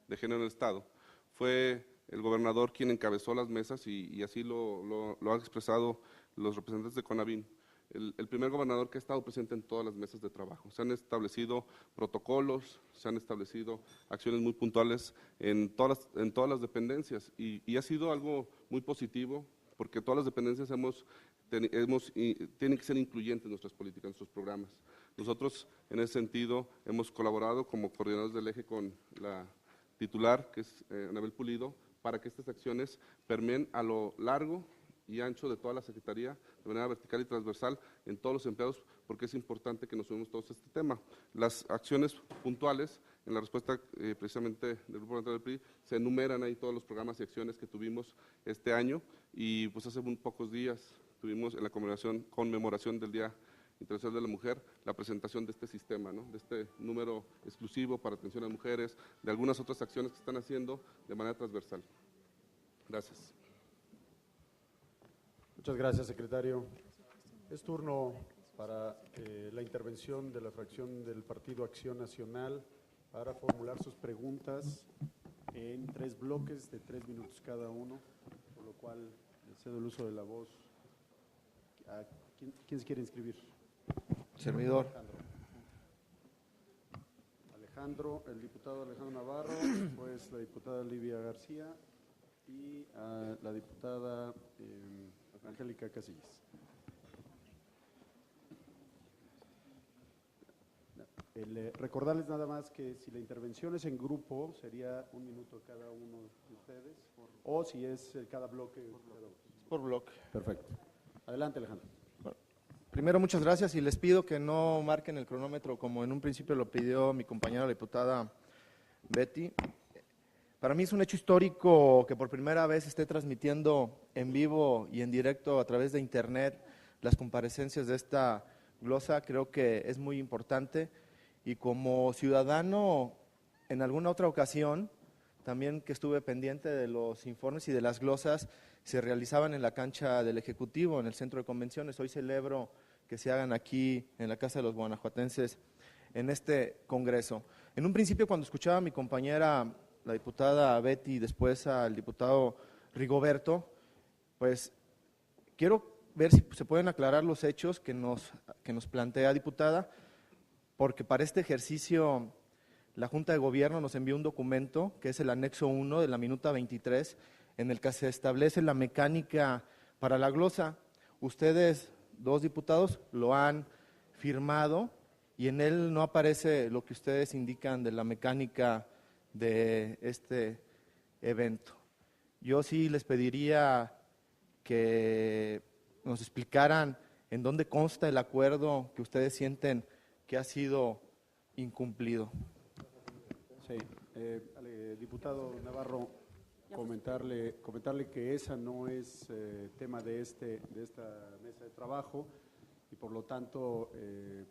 de género en el Estado, fue el gobernador quien encabezó las mesas y así lo han expresado los representantes de CONAVIN. El primer gobernador que ha estado presente en todas las mesas de trabajo. Se han establecido protocolos, se han establecido acciones muy puntuales en todas las dependencias y ha sido algo muy positivo porque todas las dependencias tienen que ser incluyentes en nuestras políticas, en nuestros programas. Nosotros, en ese sentido, hemos colaborado como coordinadores del eje con la titular, que es Anabel Pulido, para que estas acciones permeen a lo largo y ancho de toda la Secretaría, de manera vertical y transversal en todos los empleados, porque es importante que nos unamos todos a este tema. Las acciones puntuales, en la respuesta precisamente del Grupo Parlamentario del PRI, se enumeran ahí todos los programas y acciones que tuvimos este año, y pues hace muy pocos días tuvimos en la conmemoración del Día Internacional de la Mujer, la presentación de este sistema, ¿no? De este número exclusivo para atención a mujeres, de algunas otras acciones que están haciendo de manera transversal. Gracias.
Muchas gracias, secretario. Es turno para la intervención de la fracción del Partido Acción Nacional para formular sus preguntas en 3 bloques de 3 minutos cada uno, por lo cual le cedo el uso de la voz. ¿Quién se quiere inscribir?
Servidor.
Alejandro, el diputado Alejandro Navarro, pues la diputada Livia García y la diputada Angélica Casillas. Recordarles nada más que si la intervención es en grupo, sería 1 minuto cada uno de ustedes, o si es cada bloque.
Por bloque.
Perfecto. Adelante, Alejandro.
Primero, muchas gracias y les pido que no marquen el cronómetro como en un principio lo pidió mi compañera la diputada Betty. Para mí es un hecho histórico que por primera vez esté transmitiendo en vivo y en directo a través de internet las comparecencias de esta glosa. Creo que es muy importante y como ciudadano en alguna otra ocasión, también que estuve pendiente de los informes y de las glosas, se realizaban en la cancha del Ejecutivo, en el Centro de Convenciones. Hoy celebro que se hagan aquí en la Casa de los Guanajuatenses en este Congreso. En un principio, cuando escuchaba a mi compañera, la diputada Betty, y después al diputado Rigoberto, pues quiero ver si se pueden aclarar los hechos que nos plantea, diputada, porque para este ejercicio la Junta de Gobierno nos envió un documento que es el anexo 1 de la minuta 23, en el que se establece la mecánica para la glosa. Ustedes, 2 diputados, lo han firmado y en él no aparece lo que ustedes indican de la mecánica de este evento. Yo sí les pediría que nos explicaran en dónde consta el acuerdo que ustedes sienten que ha sido incumplido.
Sí, diputado Navarro, comentarle que esa no es tema de esta mesa de trabajo y por lo tanto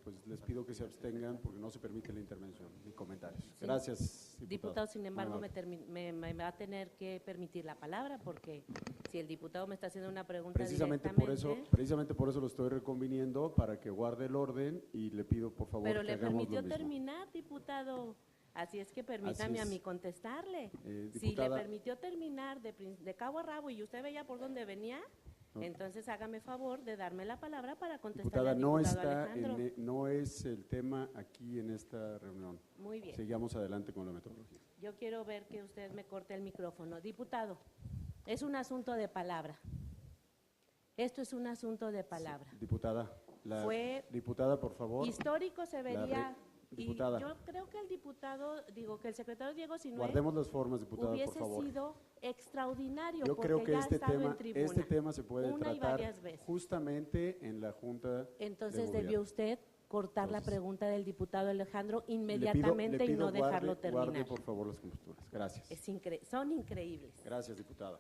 pues les pido que se abstengan porque no se permite la intervención ni comentarios.
Sí.
Gracias,
Diputado, sin embargo,
Navarro.
me va a tener que permitir la palabra porque si el diputado me está haciendo una pregunta
Precisamente por eso lo estoy reconviniendo para que guarde el orden y le pido por favor
pero
que
le
hagamos
permitió
lo mismo.
terminar, diputado. Así es que permítame
Así es.
a mí contestarle. Si le
Diputada,
permitió terminar de cabo a rabo y usted veía por dónde venía,
No.
entonces hágame favor de darme la palabra para contestarle
diputada,
al
no
diputado
está
Alejandro.
no es el tema aquí en esta reunión.
Muy bien.
Sigamos adelante con la metodología.
Yo quiero ver que usted me corte el micrófono. Diputado, es un asunto de palabra. Esto es un asunto de palabra.
Sí, diputada, diputada, por favor.
Histórico se vería.
diputada.
Y yo creo que el diputado, que el secretario Diego Sinue
Guardemos las formas, diputada, por
hubiese
favor.
sido extraordinario
Yo
porque
creo que
ya ha estado en tribuna
este tema se puede
una y
tratar
varias veces.
justamente en la Junta
Entonces
de
debió
Gobierno.
usted cortar la
Entonces,
pregunta del diputado Alejandro
Le
inmediatamente y
pido
no dejarlo terminar.
Guarde, por favor, las composturas. Gracias.
Son increíbles.
Gracias, diputada.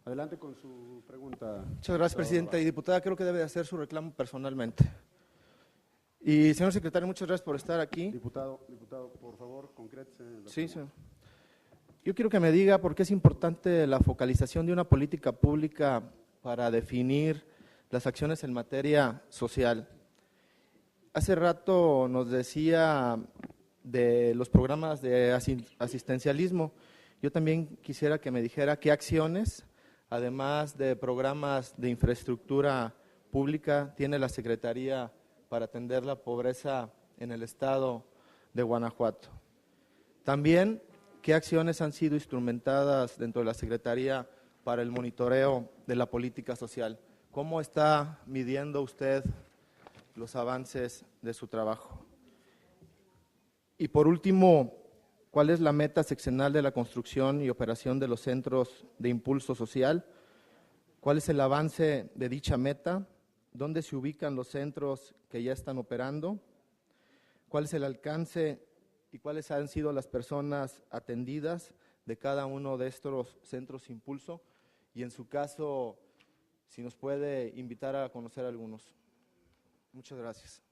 Adelante con su pregunta.
Muchas gracias, presidenta. Y diputada, creo que debe de hacer su reclamo personalmente. Y señor secretario, muchas gracias por estar aquí.
Diputado, por favor, concrétese.
Sí, señor. Yo quiero que me diga por qué es importante la focalización de una política pública para definir las acciones en materia social. Hace rato nos decía de los programas de asistencialismo. Yo también quisiera que me dijera qué acciones, además de programas de infraestructura pública, tiene la Secretaría para atender la pobreza en el estado de Guanajuato. También, ¿qué acciones han sido instrumentadas dentro de la Secretaría para el monitoreo de la política social? ¿Cómo está midiendo usted los avances de su trabajo? Y por último, ¿cuál es la meta sexenal de la construcción y operación de los centros de impulso social? ¿Cuál es el avance de dicha meta? ¿Dónde se ubican los centros que ya están operando? ¿Cuál es el alcance y cuáles han sido las personas atendidas de cada uno de estos centros impulso? Y en su caso, si nos puede invitar a conocer algunos. Muchas gracias.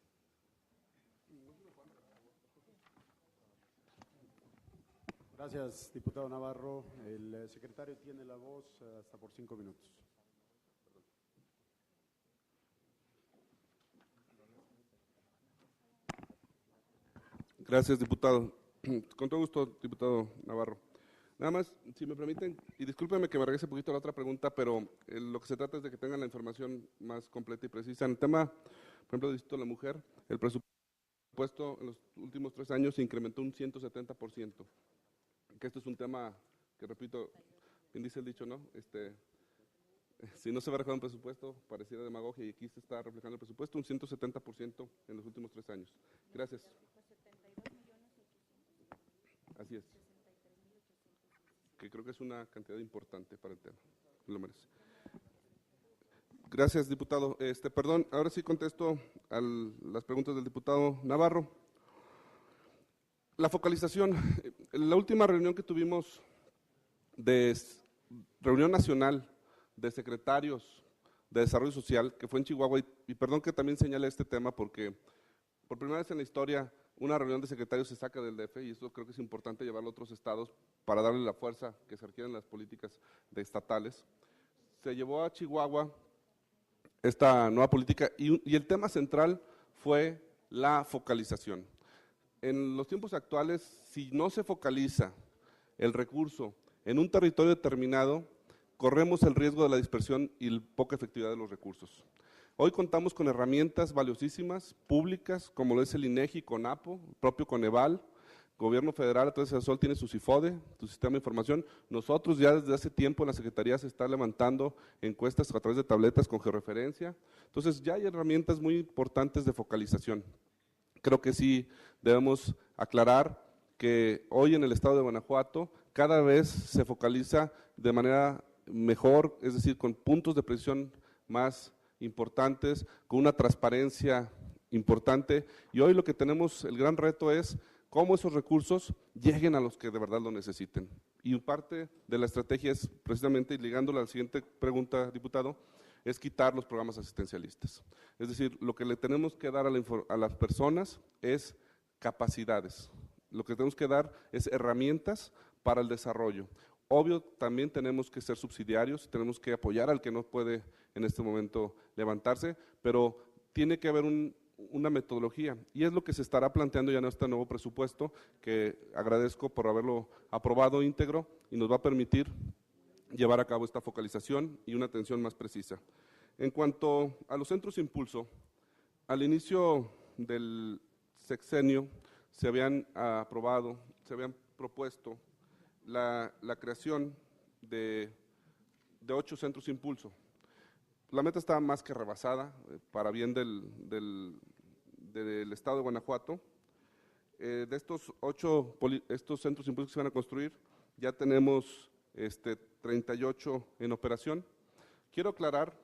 Gracias, diputado Navarro. El secretario tiene la voz hasta por 5 minutos.
Gracias, diputado. Con todo gusto, diputado Navarro. Nada más, si me permiten, y discúlpenme que me regrese un poquito a la otra pregunta, pero lo que se trata es de que tengan la información más completa y precisa. En el tema, por ejemplo, del Distrito de la Mujer, el presupuesto Puesto en los últimos 3 años se incrementó un 170%, que esto es un tema que, repito, bien dice el dicho, ¿no? Si no se va a reflejar un presupuesto, pareciera demagogia, y aquí se está reflejando el presupuesto, un 170% en los últimos 3 años. Gracias. Así es. Que creo que es una cantidad importante para el tema. Lo merece. Gracias, diputado. Perdón, ahora sí contesto a las preguntas del diputado Navarro. La focalización, la última reunión que tuvimos reunión nacional de secretarios de desarrollo social, que fue en Chihuahua, y perdón que también señale este tema porque por primera vez en la historia una reunión de secretarios se saca del DF, y eso creo que es importante llevarlo a otros estados para darle la fuerza que se requieren las políticas estatales. Se llevó a Chihuahua esta nueva política y el tema central fue la focalización. En los tiempos actuales, si no se focaliza el recurso en un territorio determinado, corremos el riesgo de la dispersión y la poca efectividad de los recursos. Hoy contamos con herramientas valiosísimas, públicas, como lo es el INEGI, CONAPO, el propio Coneval, Gobierno Federal, a través de SOL tiene su CIFODE, su sistema de información. Nosotros ya desde hace tiempo en la Secretaría se está levantando encuestas a través de tabletas con georreferencia. Entonces ya hay herramientas muy importantes de focalización. Creo que sí debemos aclarar que hoy en el estado de Guanajuato cada vez se focaliza de manera mejor, es decir, con puntos de precisión más importantes, con una transparencia importante, y hoy lo que tenemos, el gran reto es cómo esos recursos lleguen a los que de verdad lo necesiten. Y parte de la estrategia es precisamente, ligándolo a la siguiente pregunta, diputado, es quitar los programas asistencialistas. Es decir, lo que le tenemos que dar a las personas es capacidades, lo que tenemos que dar es herramientas para el desarrollo. Obvio, también tenemos que ser subsidiarios, tenemos que apoyar al que no puede en este momento levantarse, pero tiene que haber una metodología, y es lo que se estará planteando ya en este nuevo presupuesto, que agradezco por haberlo aprobado íntegro y nos va a permitir llevar a cabo esta focalización y una atención más precisa. En cuanto a los centros impulso, al inicio del sexenio se habían aprobado, se habían propuesto la creación de 8 centros impulso. La meta está más que rebasada para bien del estado de Guanajuato. De estos 8 estos centros impulso que se van a construir, ya tenemos 38 en operación. Quiero aclarar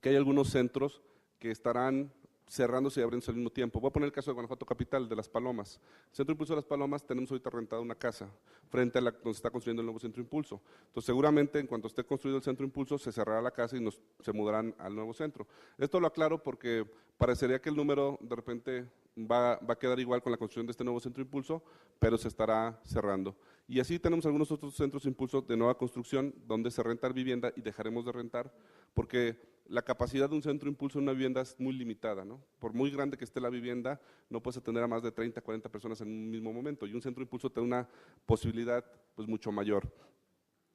que hay algunos centros que estarán cerrándose y abriéndose al mismo tiempo. Voy a poner el caso de Guanajuato Capital, de Las Palomas. Centro Impulso de Las Palomas, tenemos ahorita rentada una casa frente a donde se está construyendo el nuevo Centro Impulso. Entonces, seguramente en cuanto esté construido el Centro Impulso, se cerrará la casa y se mudarán al nuevo centro. Esto lo aclaro porque parecería que el número de repente va a quedar igual con la construcción de este nuevo Centro Impulso, pero se estará cerrando. Y así tenemos algunos otros centros impulso de nueva construcción donde se renta vivienda y dejaremos de rentar, porque la capacidad de un centro impulso en una vivienda es muy limitada, ¿no? Por muy grande que esté la vivienda, no puedes atender a más de 30, 40 personas en un mismo momento, y un centro impulso tiene una posibilidad pues mucho mayor.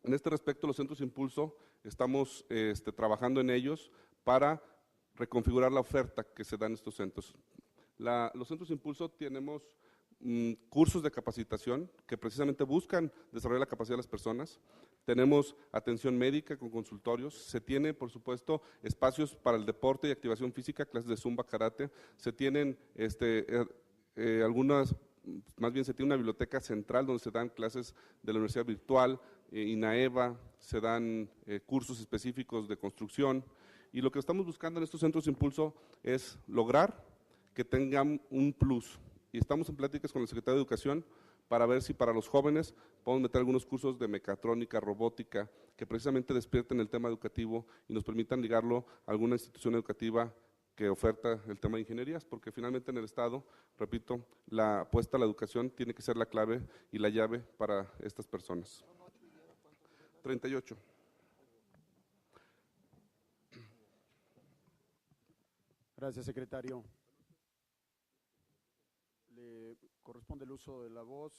En este respecto, los centros impulso, estamos trabajando en ellos para reconfigurar la oferta que se da en estos centros. Los centros impulso tenemos cursos de capacitación que precisamente buscan desarrollar la capacidad de las personas. Tenemos atención médica con consultorios, se tiene por supuesto espacios para el deporte y activación física, clases de zumba, karate, se tienen algunas, más bien se tiene una biblioteca central donde se dan clases de la universidad virtual, INAEVA, se dan cursos específicos de construcción, y lo que estamos buscando en estos centros impulso es lograr que tengan un plus. Y estamos en pláticas con el secretario de Educación para ver si para los jóvenes podemos meter algunos cursos de mecatrónica, robótica, que precisamente despierten el tema educativo y nos permitan ligarlo a alguna institución educativa que oferta el tema de ingenierías, porque finalmente en el Estado, repito, la apuesta a la educación tiene que ser la clave y la llave para estas personas. 38.
Gracias, secretario. Le corresponde el uso de la voz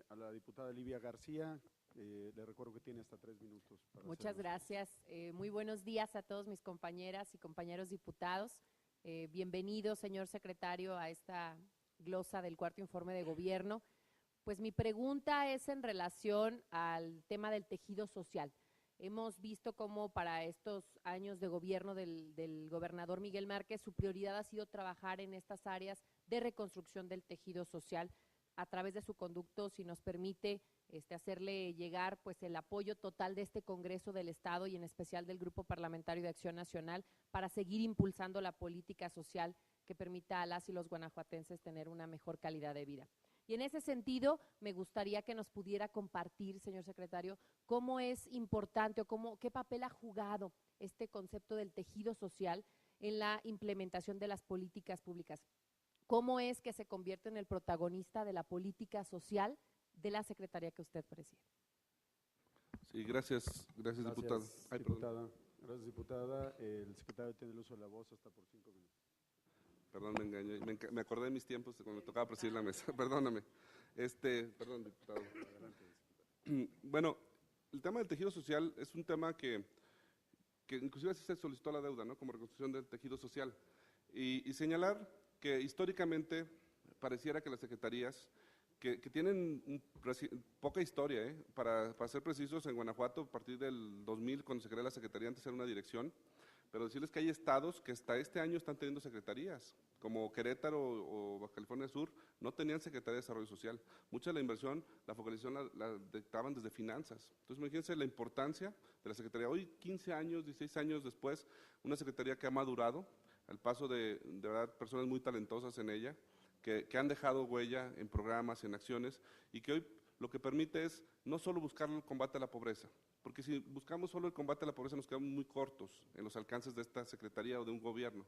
a la diputada Livia García. Le recuerdo que tiene hasta 3 minutos.
Muchas gracias. Muy buenos días a todos mis compañeras y compañeros diputados. Bienvenido, señor secretario, a esta glosa del cuarto informe de gobierno. Pues mi pregunta es en relación al tema del tejido social. Hemos visto cómo para estos años de gobierno del gobernador Miguel Márquez, su prioridad ha sido trabajar en estas áreas de reconstrucción del tejido social a través de su conducto, si nos permite hacerle llegar pues el apoyo total de este Congreso del Estado y en especial del Grupo Parlamentario de Acción Nacional para seguir impulsando la política social que permita a las y los guanajuatenses tener una mejor calidad de vida. Y en ese sentido, me gustaría que nos pudiera compartir, señor secretario, cómo es importante o qué papel ha jugado este concepto del tejido social en la implementación de las políticas públicas. ¿Cómo es que se convierte en el protagonista de la política social de la secretaría que usted preside?
Sí, gracias, diputado. Ay,
diputada. Gracias, diputada. El secretario tiene el uso de la voz hasta por 5 minutos.
Perdón, me engañé. Me acordé de mis tiempos de cuando me tocaba presidir la mesa. Perdóname. Perdón, diputado. Bueno, el tema del tejido social es un tema que inclusive así se solicitó la deuda, ¿no? Como reconstrucción del tejido social. Y señalar que históricamente pareciera que las secretarías que tienen poca historia, para ser precisos, en Guanajuato, a partir del 2000, cuando se creó la secretaría, antes era una dirección, pero decirles que hay estados que hasta este año están teniendo secretarías, como Querétaro o Baja California Sur, no tenían Secretaría de Desarrollo Social. Mucha de la inversión, la focalización la dictaban desde finanzas. Entonces, imagínense la importancia de la secretaría. Hoy, 15 años, 16 años después, una secretaría que ha madurado, al paso de verdad, personas muy talentosas en ella, que han dejado huella en programas, en acciones, y que hoy lo que permite es no solo buscar el combate a la pobreza, porque si buscamos solo el combate a la pobreza nos quedamos muy cortos en los alcances de esta secretaría o de un gobierno,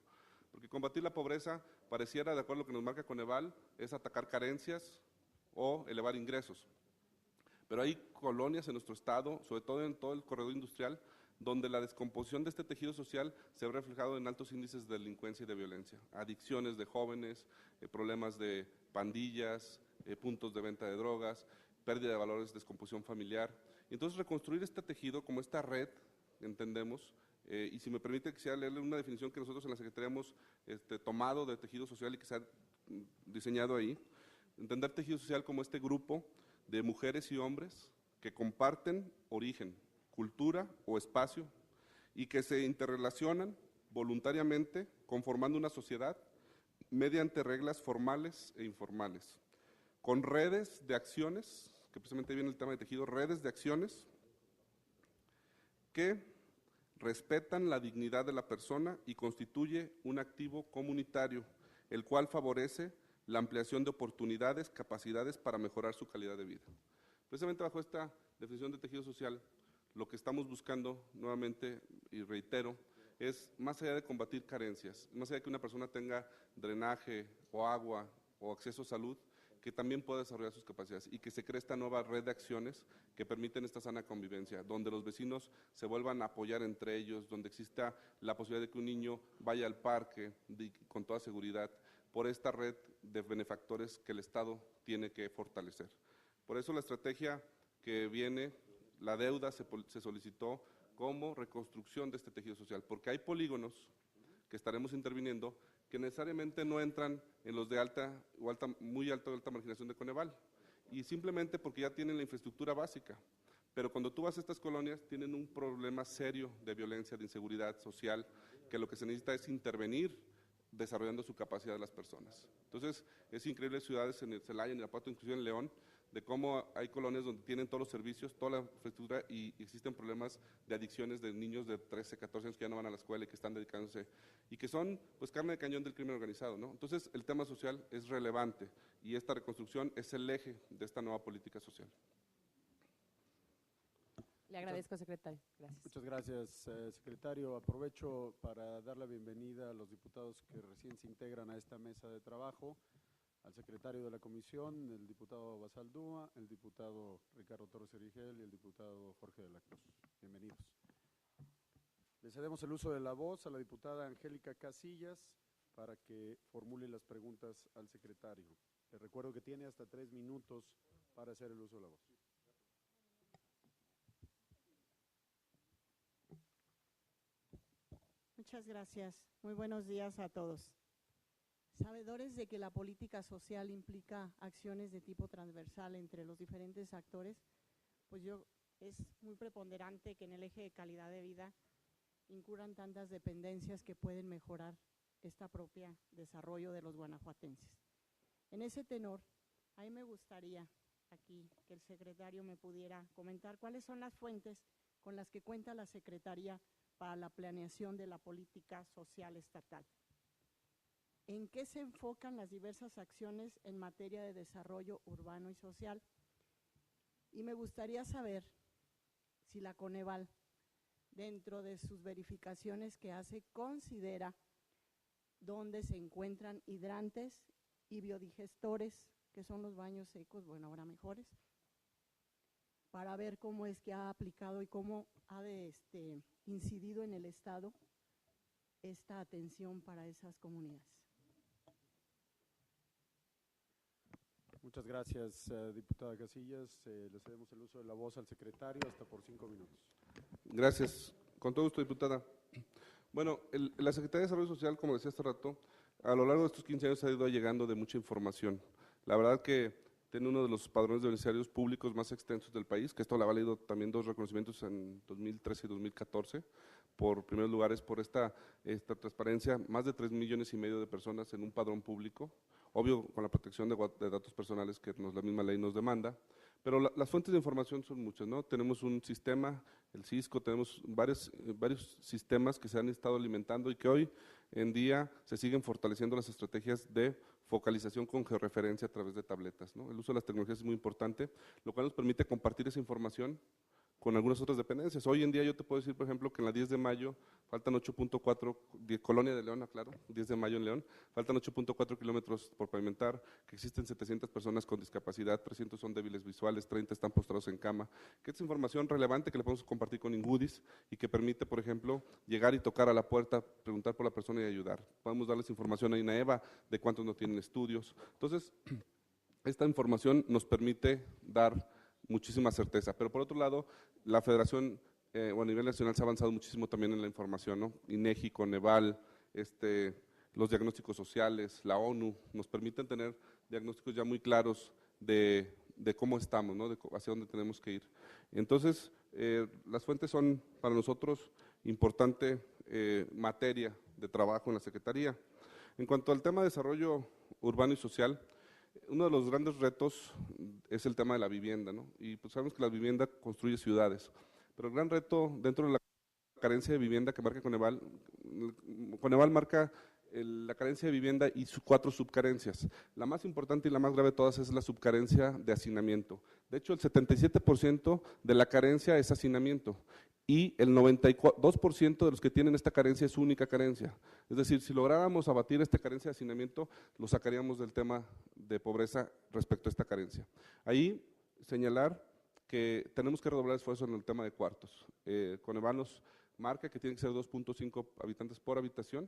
porque combatir la pobreza pareciera, de acuerdo a lo que nos marca Coneval, es atacar carencias o elevar ingresos. Pero hay colonias en nuestro estado, sobre todo en todo el corredor industrial, donde la descomposición de este tejido social se ve reflejado en altos índices de delincuencia y de violencia, adicciones de jóvenes, problemas de pandillas, puntos de venta de drogas, pérdida de valores, descomposición familiar. Entonces, reconstruir este tejido como esta red, entendemos, y si me permite, quisiera leerle una definición que nosotros en la Secretaría hemos tomado de tejido social y que se ha diseñado ahí. Entender tejido social como este grupo de mujeres y hombres que comparten origen, cultura o espacio y que se interrelacionan voluntariamente conformando una sociedad mediante reglas formales e informales, con redes de acciones, que precisamente viene el tema de tejido, redes de acciones que respetan la dignidad de la persona y constituye un activo comunitario, el cual favorece la ampliación de oportunidades, capacidades para mejorar su calidad de vida. Precisamente bajo esta definición de tejido social, lo que estamos buscando nuevamente, y reitero, es más allá de combatir carencias, más allá de que una persona tenga drenaje o agua o acceso a salud, que también pueda desarrollar sus capacidades y que se cree esta nueva red de acciones que permiten esta sana convivencia, donde los vecinos se vuelvan a apoyar entre ellos, donde exista la posibilidad de que un niño vaya al parque con toda seguridad, por esta red de benefactores que el Estado tiene que fortalecer. Por eso la estrategia que viene, la deuda se solicitó como reconstrucción de este tejido social, porque hay polígonos que estaremos interviniendo que necesariamente no entran en los de alta o muy alta marginación de Coneval, y simplemente porque ya tienen la infraestructura básica. Pero cuando tú vas a estas colonias tienen un problema serio de violencia, de inseguridad social, que lo que se necesita es intervenir desarrollando su capacidad de las personas. Entonces, es increíble ciudades en el Celaya, en Irapuato, inclusive en León, de cómo hay colonias donde tienen todos los servicios, toda la infraestructura y existen problemas de adicciones de niños de 13, 14 años que ya no van a la escuela y que están dedicándose y que son pues carne de cañón del crimen organizado, ¿no? Entonces, el tema social es relevante y esta reconstrucción es el eje de esta nueva política social.
Le agradezco, secretario. Gracias.
Muchas gracias, secretario. Aprovecho para dar la bienvenida a los diputados que recién se integran a esta mesa de trabajo, al secretario de la comisión, el diputado Basaldúa, el diputado Ricardo Torres Erigel y el diputado Jorge de la Cruz. Bienvenidos. Le cedemos el uso de la voz a la diputada Angélica Casillas para que formule las preguntas al secretario. Le recuerdo que tiene hasta 3 minutos para hacer el uso de la voz.
Muchas gracias. Muy buenos días a todos. Sabedores de que la política social implica acciones de tipo transversal entre los diferentes actores, pues es muy preponderante que en el eje de calidad de vida incurran tantas dependencias que pueden mejorar este propio desarrollo de los guanajuatenses. En ese tenor, a mí me gustaría aquí que el secretario me pudiera comentar cuáles son las fuentes con las que cuenta la Secretaría para la planeación de la política social estatal. ¿En qué se enfocan las diversas acciones en materia de desarrollo urbano y social? Y me gustaría saber si la Coneval, dentro de sus verificaciones que hace, considera dónde se encuentran hidrantes y biodigestores, que son los baños secos, bueno, ahora mejores, para ver cómo es que ha aplicado y cómo ha incidido en el Estado esta atención para esas comunidades.
Muchas gracias, diputada Casillas. Le cedemos el uso de la voz al secretario hasta por 5 minutos.
Gracias. Con todo gusto, diputada. Bueno, la Secretaría de Desarrollo Social, como decía hace rato, a lo largo de estos 15 años ha ido llegando de mucha información. La verdad que tiene uno de los padrones de beneficiarios públicos más extensos del país, que esto le ha valido también 2 reconocimientos en 2013 y 2014, por primeros lugares por esta transparencia, más de 3,5 millones de personas en un padrón público, obvio con la protección de datos personales que la misma ley nos demanda, pero las fuentes de información son muchas, ¿no? Tenemos un sistema, el Cisco, tenemos varios sistemas que se han estado alimentando y que hoy en día se siguen fortaleciendo las estrategias de focalización con georreferencia a través de tabletas, ¿no? El uso de las tecnologías es muy importante, lo cual nos permite compartir esa información con algunas otras dependencias. Hoy en día yo te puedo decir, por ejemplo, que en la 10 de mayo faltan 8.4, Colonia de León, aclaro, 10 de mayo en León, faltan 8.4 kilómetros por pavimentar, que existen 700 personas con discapacidad, 300 son débiles visuales, 30 están postrados en cama, que es información relevante que le podemos compartir con Ingudis y que permite, por ejemplo, llegar y tocar a la puerta, preguntar por la persona y ayudar. Podemos darles información a INAEVA de cuántos no tienen estudios. Entonces, esta información nos permite dar muchísima certeza, pero por otro lado, la Federación o a nivel nacional se ha avanzado muchísimo también en la información, ¿no? INEGI, Coneval, los diagnósticos sociales, la ONU, nos permiten tener diagnósticos ya muy claros de cómo estamos, ¿no? Hacia dónde tenemos que ir. Entonces, las fuentes son para nosotros importante materia de trabajo en la Secretaría. En cuanto al tema de desarrollo urbano y social, uno de los grandes retos es el tema de la vivienda, ¿no? Y pues sabemos que la vivienda construye ciudades, pero el gran reto dentro de la carencia de vivienda que marca Coneval marca la carencia de vivienda y sus 4 subcarencias. La más importante y la más grave de todas es la subcarencia de hacinamiento. De hecho, el 77% de la carencia es hacinamiento y el 92% de los que tienen esta carencia es su única carencia. Es decir, si lográramos abatir esta carencia de hacinamiento, lo sacaríamos del tema de pobreza respecto a esta carencia. Ahí señalar que tenemos que redoblar esfuerzos en el tema de cuartos. Coneval nos marca que tiene que ser 2.5 habitantes por habitación,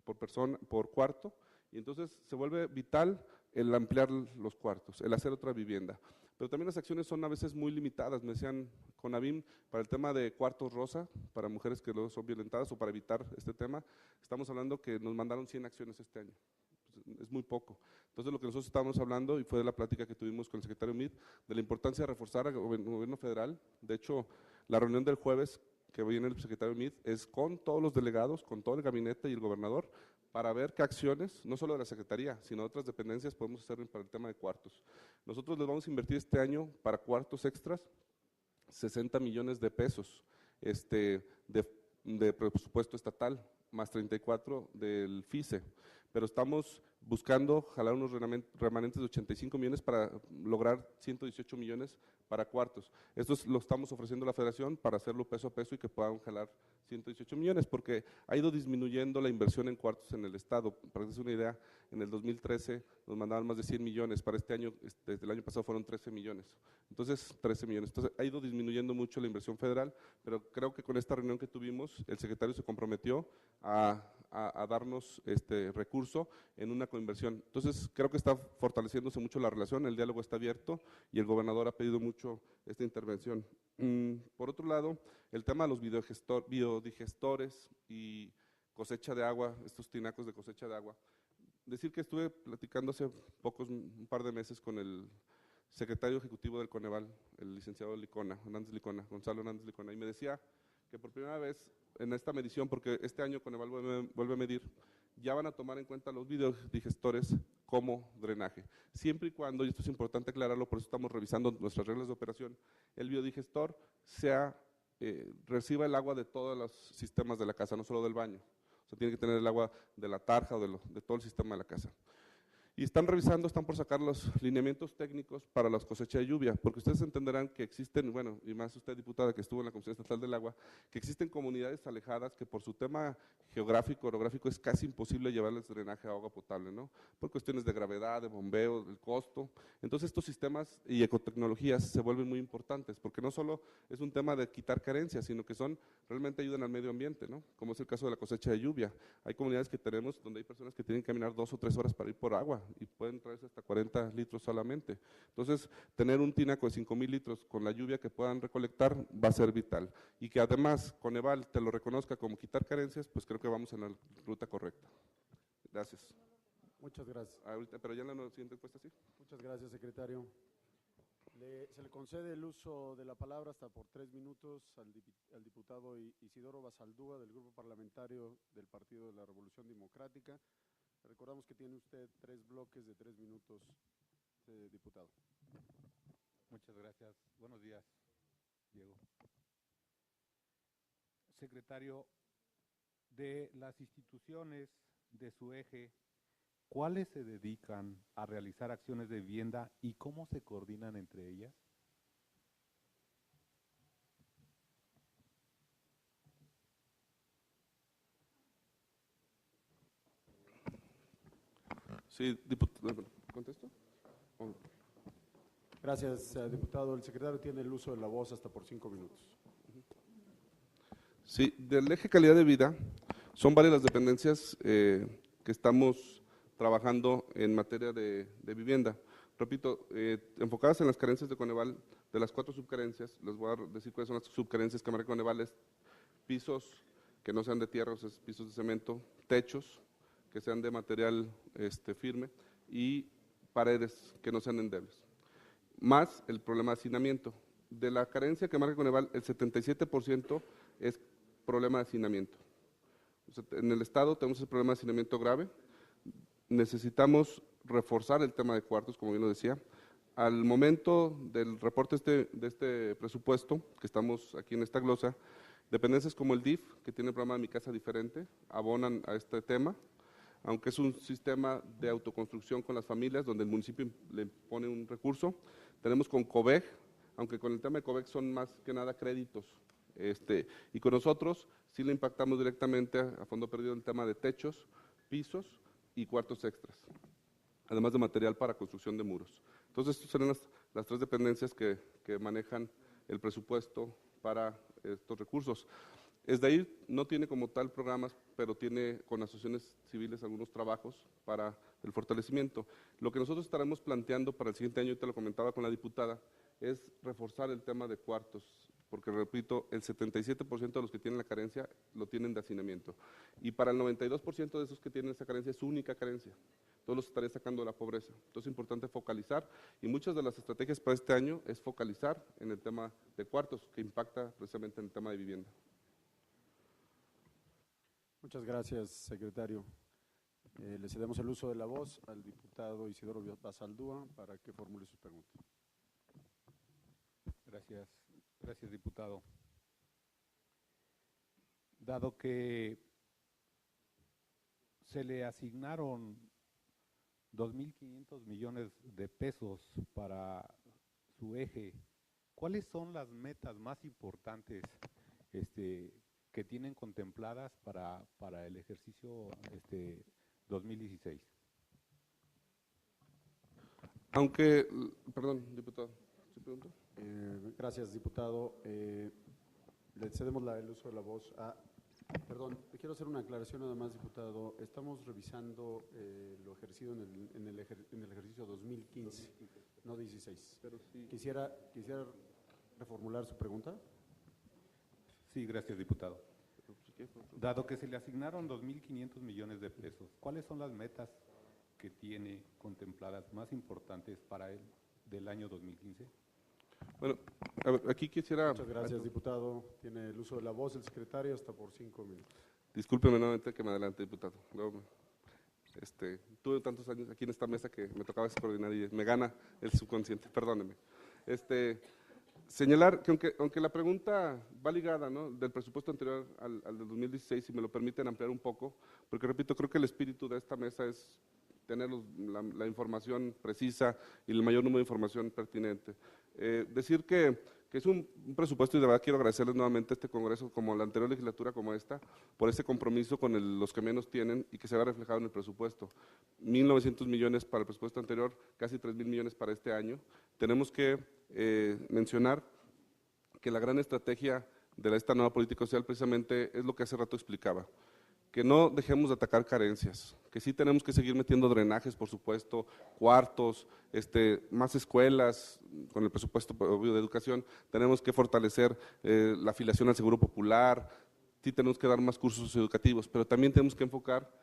por persona, por cuarto, y entonces se vuelve vital el ampliar los cuartos, el hacer otra vivienda. Pero también las acciones son a veces muy limitadas, me decían Conavim, para el tema de cuartos rosa, para mujeres que luego son violentadas o para evitar este tema, estamos hablando que nos mandaron 100 acciones este año. Es muy poco. Entonces lo que nosotros estábamos hablando, y fue de la plática que tuvimos con el secretario Meade, de la importancia de reforzar al gobierno federal. De hecho, la reunión del jueves que viene el secretario Meade es con todos los delegados, con todo el gabinete y el gobernador, para ver qué acciones, no solo de la Secretaría, sino de otras dependencias, podemos hacer para el tema de cuartos. Nosotros les vamos a invertir este año para cuartos extras 60 millones de pesos de presupuesto estatal, más 34 del FICE, pero estamos buscando jalar unos remanentes de 85 millones para lograr 118 millones para cuartos. Esto lo estamos ofreciendo a la Federación para hacerlo peso a peso y que puedan jalar 118 millones, porque ha ido disminuyendo la inversión en cuartos en el Estado. Para que se una idea, en el 2013 nos mandaban más de 100 millones, para este año, desde el año pasado fueron 13 millones. Entonces, 13 millones. Entonces, ha ido disminuyendo mucho la inversión federal, pero creo que con esta reunión que tuvimos, el secretario se comprometió a darnos recurso en una coinversión. Entonces, creo que está fortaleciéndose mucho la relación, el diálogo está abierto y el gobernador ha pedido mucho esta intervención. Por otro lado, el tema de los biodigestores y cosecha de agua, estos tinacos de cosecha de agua, decir que estuve platicando hace un par de meses con el secretario ejecutivo del Coneval, el licenciado Licona, Gonzalo Hernández Licona, y me decía que por primera vez en esta medición, porque este año Coneval vuelve a medir, ya van a tomar en cuenta los biodigestores como drenaje. Siempre y cuando, y esto es importante aclararlo, por eso estamos revisando nuestras reglas de operación, el biodigestor reciba el agua de todos los sistemas de la casa, no solo del baño. O sea, tiene que tener el agua de la tarja o de todo el sistema de la casa. Y están por sacar los lineamientos técnicos para las cosechas de lluvia, porque ustedes entenderán que existen, bueno, y más usted, diputada, que estuvo en la Comisión Estatal del Agua, que existen comunidades alejadas que por su tema geográfico, orográfico, es casi imposible llevarles drenaje a agua potable, ¿no? Por cuestiones de gravedad, de bombeo, del costo. Entonces, estos sistemas y ecotecnologías se vuelven muy importantes, porque no solo es un tema de quitar carencias, sino que realmente ayudan al medio ambiente, ¿no? Como es el caso de la cosecha de lluvia. Hay comunidades que tenemos donde hay personas que tienen que caminar 2 o 3 horas para ir por agua y pueden traerse hasta 40 litros solamente. Entonces, tener un tinaco de 5,000 litros con la lluvia que puedan recolectar va a ser vital. Y que además Coneval te lo reconozca como quitar carencias, pues creo que vamos en la ruta correcta. Gracias.
Muchas gracias.
Ahorita, pero ya en la siguiente encuesta, sí.
Muchas gracias, secretario. Se le concede el uso de la palabra hasta por 3 minutos al diputado Isidoro Basaldúa, del Grupo Parlamentario del Partido de la Revolución Democrática. Recordamos que tiene usted 3 bloques de 3 minutos, diputado.
Muchas gracias. Buenos días, Diego. Secretario, de las instituciones de su eje, ¿cuáles se dedican a realizar acciones de vivienda y cómo se coordinan entre ellas?
Sí, diputado, ¿contesto?
Gracias, diputado. El secretario tiene el uso de la voz hasta por 5 minutos.
Sí, del eje calidad de vida, son varias las dependencias que estamos trabajando en materia de vivienda. Repito, enfocadas en las carencias de Coneval, de las 4 subcarencias, les voy a decir cuáles son las subcarencias que marca Coneval: es pisos que no sean de tierra, o sea, pisos de cemento, techos que sean de material firme y paredes que no sean endebles. Más el problema de hacinamiento. De la carencia que marca Coneval, el 77% es problema de hacinamiento. O sea, en el estado tenemos ese problema de hacinamiento grave. Necesitamos reforzar el tema de cuartos, como bien lo decía. Al momento del reporte de este presupuesto, que estamos aquí en esta glosa, dependencias como el DIF, que tiene el programa de Mi Casa Diferente, abonan a este tema, aunque es un sistema de autoconstrucción con las familias, donde el municipio le pone un recurso. Tenemos con COVEG, aunque con el tema de COVEG son más que nada créditos, y con nosotros sí le impactamos directamente a fondo perdido el tema de techos, pisos y cuartos extras, además de material para construcción de muros. Entonces, estas serán las 3 dependencias que manejan el presupuesto para estos recursos. SDAIR no tiene como tal programas, pero tiene con asociaciones civiles algunos trabajos para el fortalecimiento. Lo que nosotros estaremos planteando para el siguiente año, y te lo comentaba con la diputada, es reforzar el tema de cuartos, porque repito, el 77% de los que tienen la carencia lo tienen de hacinamiento. Y para el 92% de esos que tienen esa carencia es su única carencia. Todos los estaré sacando de la pobreza. Entonces es importante focalizar, y muchas de las estrategias para este año es focalizar en el tema de cuartos, que impacta precisamente en el tema de vivienda.
Muchas gracias, secretario. Le cedemos el uso de la voz al diputado Isidoro Basaldúa para que formule sus preguntas.
Gracias, diputado. Dado que se le asignaron 2.500 millones de pesos para su eje, ¿cuáles son las metas más importantes que tienen contempladas para el ejercicio 2016?
Aunque, perdón, diputado, ¿sí pregunto?
Gracias, diputado. Le cedemos el uso de la voz a… Perdón, quiero hacer una aclaración nada más, diputado. Estamos revisando lo ejercido en el ejercicio 2015, no 16.
Pero sí.
¿Quisiera reformular su pregunta?
Sí, gracias, diputado. Dado que se le asignaron 2.500 millones de pesos, ¿cuáles son las metas que tiene contempladas más importantes para él del año 2015?
Bueno, a ver, aquí quisiera…
Muchas gracias, diputado. Tiene el uso de la voz el secretario hasta por 5 minutos.
Discúlpeme nuevamente que me adelante, diputado. Luego, tuve tantos años aquí en esta mesa que me tocaba coordinar y me gana el subconsciente, perdóneme. Señalar que aunque la pregunta va ligada, ¿no?, del presupuesto anterior al del 2016, si me lo permiten ampliar un poco, porque repito, creo que el espíritu de esta mesa es tener la información precisa y el mayor número de información pertinente. Decir que es un presupuesto, y de verdad quiero agradecerles nuevamente a este Congreso, como la anterior legislatura como esta, por ese compromiso con los que menos tienen y que se vea reflejado en el presupuesto. 1.900 millones para el presupuesto anterior, casi 3.000 millones para este año. Tenemos que mencionar que la gran estrategia de esta nueva política social precisamente es lo que hace rato explicaba, que no dejemos de atacar carencias, que sí tenemos que seguir metiendo drenajes, por supuesto, cuartos, más escuelas, con el presupuesto obvio de educación, tenemos que fortalecer la afiliación al Seguro Popular, sí tenemos que dar más cursos educativos, pero también tenemos que enfocar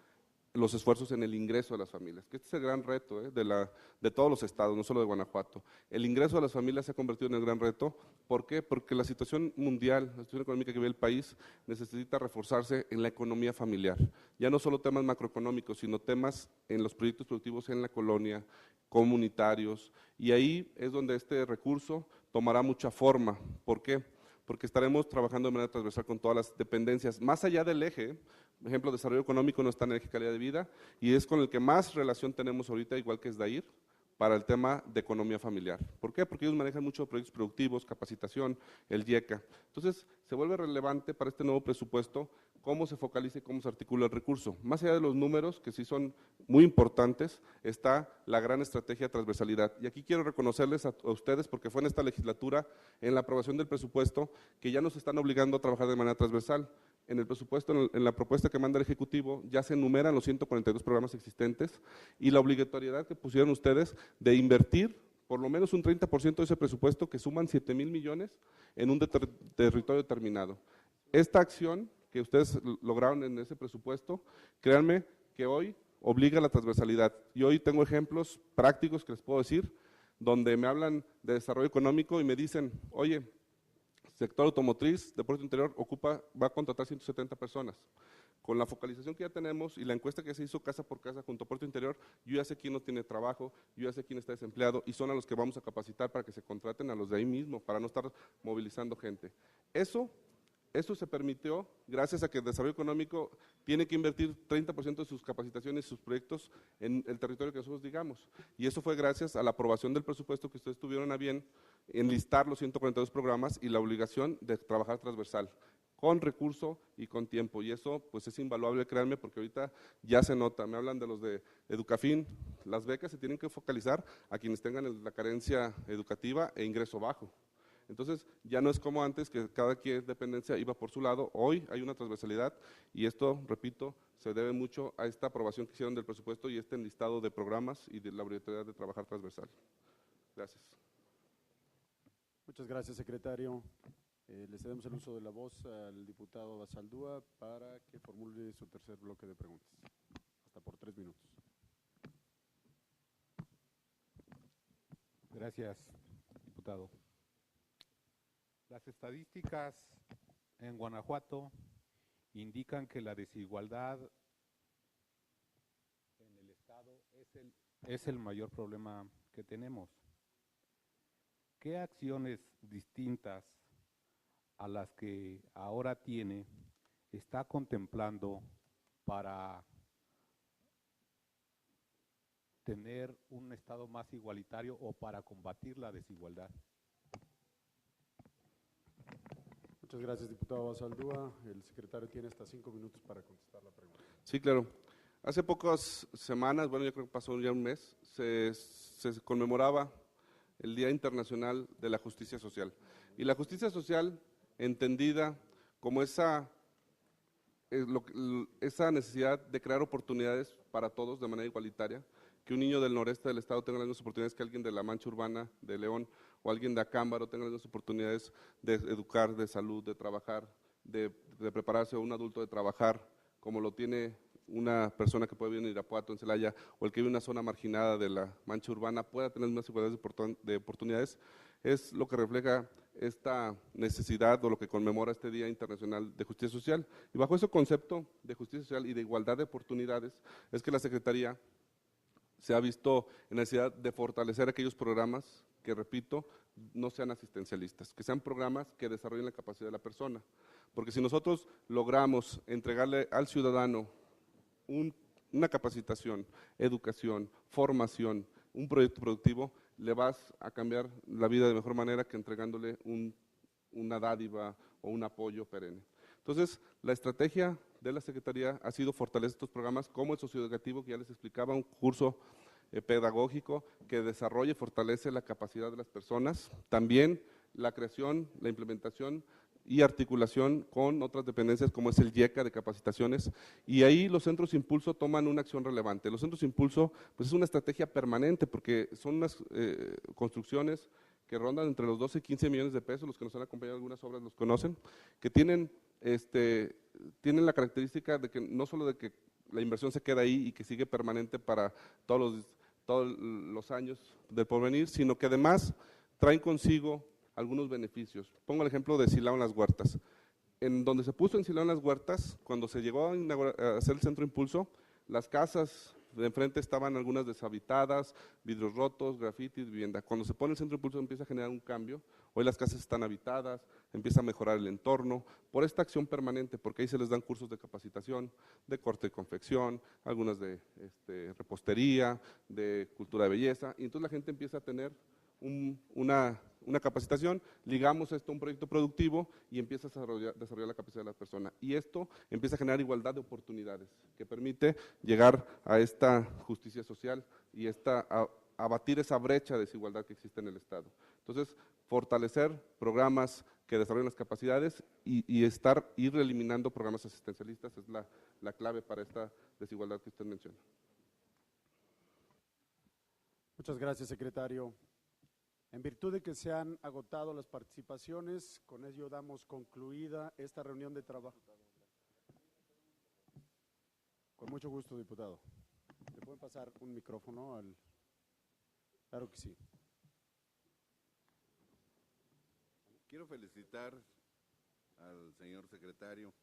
los esfuerzos en el ingreso de las familias, que este es el gran reto de todos los estados, no solo de Guanajuato. El ingreso de las familias se ha convertido en el gran reto. ¿Por qué? Porque la situación mundial, la situación económica que vive el país, necesita reforzarse en la economía familiar. Ya no solo temas macroeconómicos, sino temas en los proyectos productivos en la colonia, comunitarios, y ahí es donde este recurso tomará mucha forma. ¿Por qué? Porque estaremos trabajando de manera transversal con todas las dependencias, más allá del eje. Por ejemplo, desarrollo económico no está en el eje calidad de vida y es con el que más relación tenemos ahorita, igual que SDAIR, para el tema de economía familiar. ¿Por qué? Porque ellos manejan muchos proyectos productivos, capacitación, el IECA. Entonces, se vuelve relevante para este nuevo presupuesto cómo se focaliza y cómo se articula el recurso. Más allá de los números, que sí son muy importantes, está la gran estrategia de transversalidad. Y aquí quiero reconocerles a ustedes, porque fue en esta legislatura, en la aprobación del presupuesto, que ya nos están obligando a trabajar de manera transversal. En el presupuesto, en la propuesta que manda el Ejecutivo, ya se enumeran los 142 programas existentes y la obligatoriedad que pusieron ustedes de invertir por lo menos un 30% de ese presupuesto, que suman 7,000 millones en un territorio determinado. Esta acción que ustedes lograron en ese presupuesto, créanme que hoy obliga a la transversalidad. Y hoy tengo ejemplos prácticos que les puedo decir, donde me hablan de desarrollo económico y me dicen, oye, sector automotriz de Puerto Interior va a contratar 170 personas. Con la focalización que ya tenemos y la encuesta que se hizo casa por casa junto a Puerto Interior, yo ya sé quién no tiene trabajo, yo ya sé quién está desempleado y son a los que vamos a capacitar para que se contraten a los de ahí mismo, para no estar movilizando gente. Eso se permitió gracias a que el desarrollo económico tiene que invertir 30% de sus capacitaciones y sus proyectos en el territorio que nosotros digamos. Y eso fue gracias a la aprobación del presupuesto que ustedes tuvieron a bien enlistar los 142 programas y la obligación de trabajar transversal, con recurso y con tiempo. Y eso pues es invaluable, créanme, porque ahorita ya se nota. Me hablan de los de Educafin, las becas se tienen que focalizar a quienes tengan la carencia educativa e ingreso bajo. Entonces, ya no es como antes, que cada quien dependencia iba por su lado. Hoy hay una transversalidad y esto, repito, se debe mucho a esta aprobación que hicieron del presupuesto y este enlistado de programas y de la obligatoriedad de trabajar transversal. Gracias.
Muchas gracias, secretario. Le cedemos el uso de la voz al diputado Basaldúa para que formule su tercer bloque de preguntas. Hasta por 3 minutos.
Gracias, diputado. Las estadísticas en Guanajuato indican que la desigualdad en el estado es el mayor problema que tenemos. ¿Qué acciones distintas a las que ahora tiene está contemplando para tener un estado más igualitario o para combatir la desigualdad?
Muchas gracias, diputado Basaldúa. El secretario tiene hasta 5 minutos para contestar la pregunta.
Sí, claro. Hace pocas semanas, bueno, yo creo que pasó ya un mes, se conmemoraba el Día Internacional de la Justicia Social. Y la justicia social, entendida como esa necesidad de crear oportunidades para todos de manera igualitaria, que un niño del noreste del estado tenga las mismas oportunidades que alguien de la Mancha Urbana, de León, o alguien de Acámbaro tenga las mismas oportunidades de educar, de salud, de trabajar, de prepararse, o un adulto de trabajar, como lo tiene una persona que puede vivir en Irapuato, en Celaya, o el que vive en una zona marginada de la mancha urbana pueda tener más igualdad de oportunidades, es lo que refleja esta necesidad o lo que conmemora este Día Internacional de Justicia Social. Y bajo ese concepto de justicia social y de igualdad de oportunidades es que la Secretaría se ha visto en necesidad de fortalecer aquellos programas que, repito, no sean asistencialistas, que sean programas que desarrollen la capacidad de la persona. Porque si nosotros logramos entregarle al ciudadano una capacitación, educación, formación, un proyecto productivo, le vas a cambiar la vida de mejor manera que entregándole una dádiva o un apoyo perenne. Entonces, la estrategia de la Secretaría ha sido fortalecer estos programas como el socioeducativo, que ya les explicaba, un curso pedagógico que desarrolle y fortalece la capacidad de las personas, también la creación, la implementación y articulación con otras dependencias como es el IECA de capacitaciones, y ahí los centros Impulso toman una acción relevante. Los centros Impulso pues es una estrategia permanente porque son unas construcciones que rondan entre los 12 y 15 millones de pesos, los que nos han acompañado en algunas obras los conocen, que tienen la característica de que no solo de que la inversión se queda ahí y que sigue permanente para todos los años del porvenir, sino que además traen consigo algunos beneficios. Pongo el ejemplo de Silao en las Huertas. En donde se puso en Silao en las Huertas, cuando se llegó a hacer el centro Impulso, las casas de enfrente estaban algunas deshabitadas, vidrios rotos, grafitis, vivienda. Cuando se pone el centro Impulso empieza a generar un cambio. Hoy las casas están habitadas, empieza a mejorar el entorno, por esta acción permanente, porque ahí se les dan cursos de capacitación, de corte y confección, algunas de repostería, de cultura de belleza, y entonces la gente empieza a tener una capacitación, ligamos esto a un proyecto productivo y empieza a desarrollar la capacidad de la persona. Y esto empieza a generar igualdad de oportunidades, que permite llegar a esta justicia social y abatir esa brecha de desigualdad que existe en el Estado. Entonces, fortalecer programas que desarrollen las capacidades y ir eliminando programas asistencialistas es la clave para esta desigualdad que usted menciona.
Muchas gracias, secretario. En virtud de que se han agotado las participaciones, con ello damos concluida esta reunión de trabajo. Con mucho gusto, diputado. ¿Le pueden pasar un micrófono al...? Claro que sí.
Quiero felicitar al señor secretario.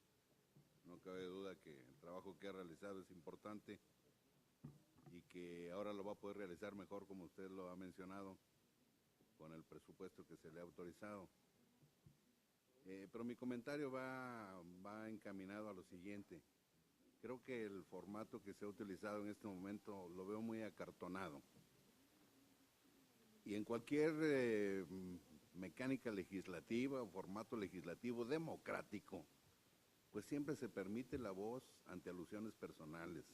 No cabe duda que el trabajo que ha realizado es importante y que ahora lo va a poder realizar mejor, como usted lo ha mencionado, con el presupuesto que se le ha autorizado. Pero mi comentario va encaminado a lo siguiente. Creo que el formato que se ha utilizado en este momento lo veo muy acartonado. Y en cualquier mecánica legislativa o formato legislativo democrático, pues siempre se permite la voz ante alusiones personales.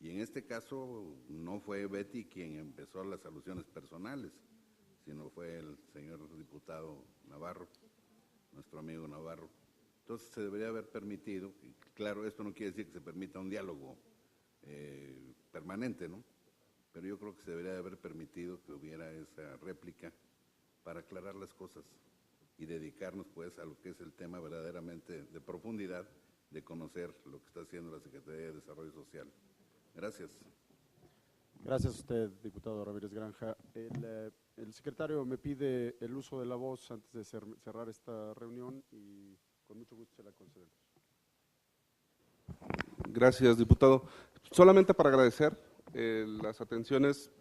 Y en este caso no fue Betty quien empezó las alusiones personales, sino fue el señor diputado Navarro, nuestro amigo Navarro. Entonces se debería haber permitido, y claro, esto no quiere decir que se permita un diálogo permanente, ¿no? Pero yo creo que se debería haber permitido que hubiera esa réplica para aclarar las cosas y dedicarnos pues a lo que es el tema verdaderamente de profundidad, de conocer lo que está haciendo la Secretaría de Desarrollo Social. Gracias.
Gracias a usted, diputado Ramírez Granja. El secretario me pide el uso de la voz antes de cerrar esta reunión y con mucho gusto se la concedemos.
Gracias, diputado. Solamente para agradecer las atenciones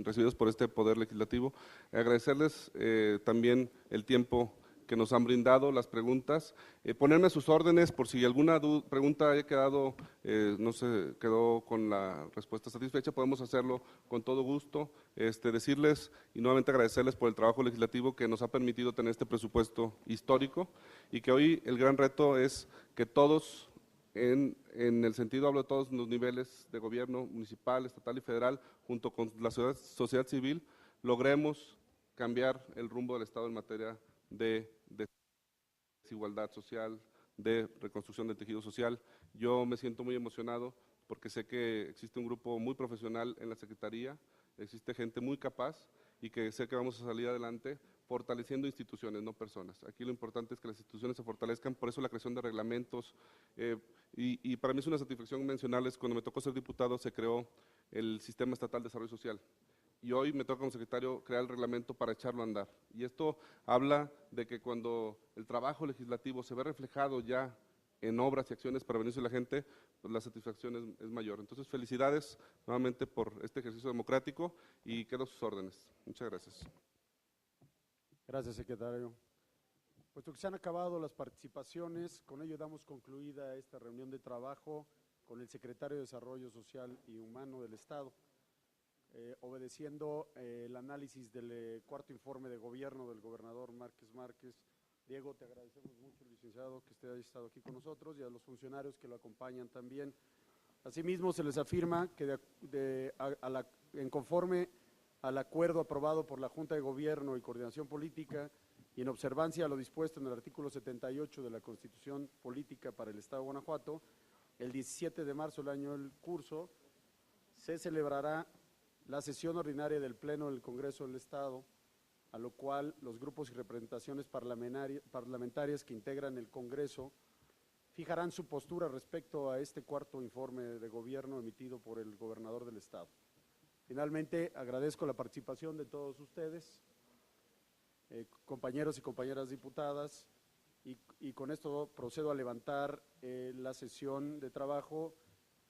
recibidas por este Poder Legislativo, agradecerles también el tiempo que nos han brindado, las preguntas, ponerme a sus órdenes por si alguna pregunta haya quedado, no se quedó con la respuesta satisfecha, podemos hacerlo con todo gusto, decirles y nuevamente agradecerles por el trabajo legislativo que nos ha permitido tener este presupuesto histórico y que hoy el gran reto es que todos, en el sentido, hablo de todos los niveles de gobierno, municipal, estatal y federal, junto con la sociedad civil, logremos cambiar el rumbo del Estado en materia de desigualdad social, de reconstrucción del tejido social. Yo me siento muy emocionado porque sé que existe un grupo muy profesional en la Secretaría, existe gente muy capaz y que sé que vamos a salir adelante fortaleciendo instituciones, no personas. Aquí lo importante es que las instituciones se fortalezcan, por eso la creación de reglamentos, y para mí es una satisfacción mencionarles, cuando me tocó ser diputado se creó el Sistema Estatal de Desarrollo Social, y hoy me toca como secretario crear el reglamento para echarlo a andar. Y esto habla de que cuando el trabajo legislativo se ve reflejado ya en obras y acciones para beneficio de la gente, pues la satisfacción es mayor. Entonces, felicidades nuevamente por este ejercicio democrático y quedo a sus órdenes. Muchas gracias.
Gracias, secretario. Puesto que se han acabado las participaciones, con ello damos concluida esta reunión de trabajo con el secretario de Desarrollo Social y Humano del Estado. Obedeciendo el análisis del cuarto informe de gobierno del gobernador Márquez. Diego, te agradecemos mucho, licenciado, que usted haya estado aquí con nosotros y a los funcionarios que lo acompañan también. Asimismo, se les afirma que en conforme al acuerdo aprobado por la Junta de Gobierno y Coordinación Política y en observancia a lo dispuesto en el artículo 78 de la Constitución Política para el Estado de Guanajuato, el 17 de marzo del año en curso se celebrará la sesión ordinaria del Pleno del Congreso del Estado, a lo cual los grupos y representaciones parlamentarias que integran el Congreso fijarán su postura respecto a este cuarto informe de gobierno emitido por el gobernador del Estado. Finalmente, agradezco la participación de todos ustedes, compañeros y compañeras diputadas, y con esto procedo a levantar la sesión de trabajo,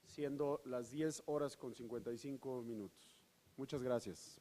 siendo las 10:55. Muchas gracias.